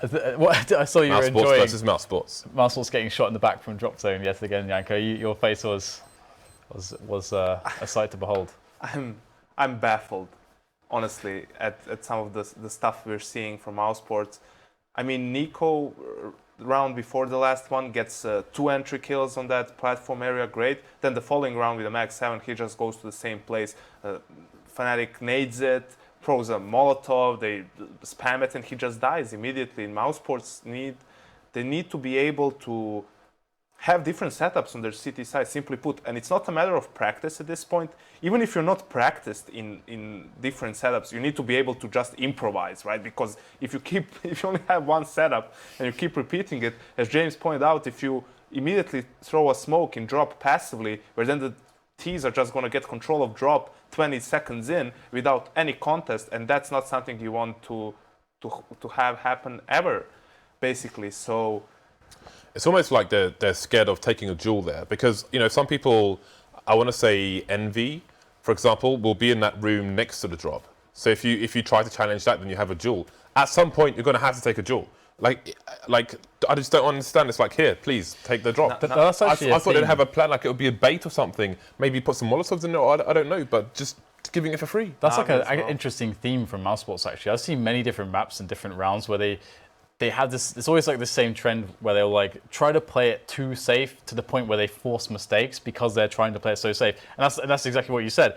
I saw you were enjoying Mousesports versus Mousesports. Mousesports getting shot in the back from drop zone yet again, Janko. Your face was a sight to behold. I'm baffled, honestly, at some of the stuff we're seeing from Mousesports. I mean, NiKo, round before the last one, gets 2 entry kills on that platform area, great. Then the following round with a max 7, he just goes to the same place. Fnatic nades it, throws a Molotov, they spam it, and he just dies immediately. And Mousesports they need to be able to have different setups on their CT side, simply put. And it's not a matter of practice at this point. Even if you're not practiced in different setups, you need to be able to just improvise, right? Because if you only have one setup and you keep repeating it, as James pointed out, if you immediately throw a smoke in drop passively, where then the Ts are just going to get control of drop, 20 seconds in without any contest, and that's not something you want to have happen ever, basically. So it's almost like they're scared of taking a duel there, because some people, I want to say Envy, for example, will be in that room next to the drop. So if you try to challenge that, then you have a duel. At some point, you're going to have to take a duel. Like I just don't understand. It's like, here, please take the drop. That's actually I thought they'd have a plan, like it would be a bait or something. Maybe put some Molotovs in there. I don't know, but just giving it for free. That's like an interesting theme from Mousesports, actually. I've seen many different maps and different rounds where they have this. It's always like the same trend where they'll like try to play it too safe to the point where they force mistakes because they're trying to play it so safe. And that's exactly what you said.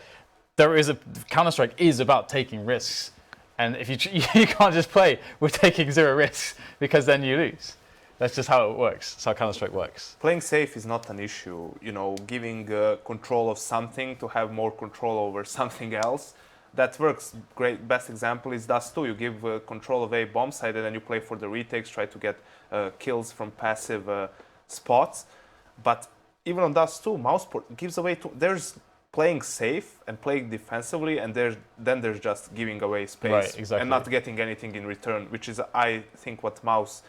Counter-Strike is about taking risks. And if you can't just play with taking 0 risks, because then you lose. That's just how it works. That's how Counter-Strike works. Playing safe is not an issue. Giving control of something to have more control over something else, that works. Great. Best example is Dust 2. You give control of a bomb site and then you play for the retakes, try to get kills from passive spots. But even on Dust 2, Mouseport gives away. There's playing safe and playing defensively, and then there's just giving away space, right, exactly, and not getting anything in return, which is, I think, what Mouse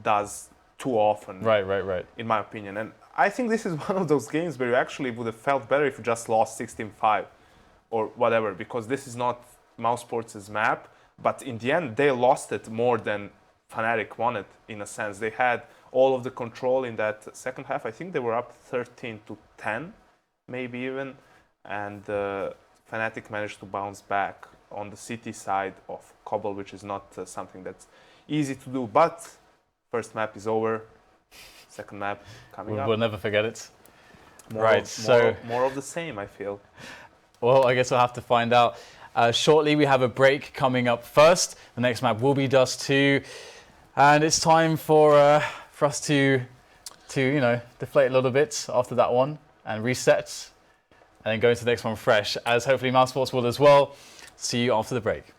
does too often. Right. In my opinion. And I think this is one of those games where you actually would have felt better if you just lost 16-5 or whatever, because this is not Mousesports' map. But in the end, they lost it more than Fnatic won it, in a sense. They had all of the control in that second half. I think they were up 13-10. Maybe even, and Fnatic managed to bounce back on the city side of Cobble, which is not something that's easy to do. But first map is over, second map coming up. We'll never forget it. More of the same, I feel. Well, I guess we'll have to find out shortly. We have a break coming up first. The next map will be Dust 2, and it's time for us to deflate a little bit after that one and reset, and then go into the next one fresh, as hopefully Mousesports will as well. See you after the break.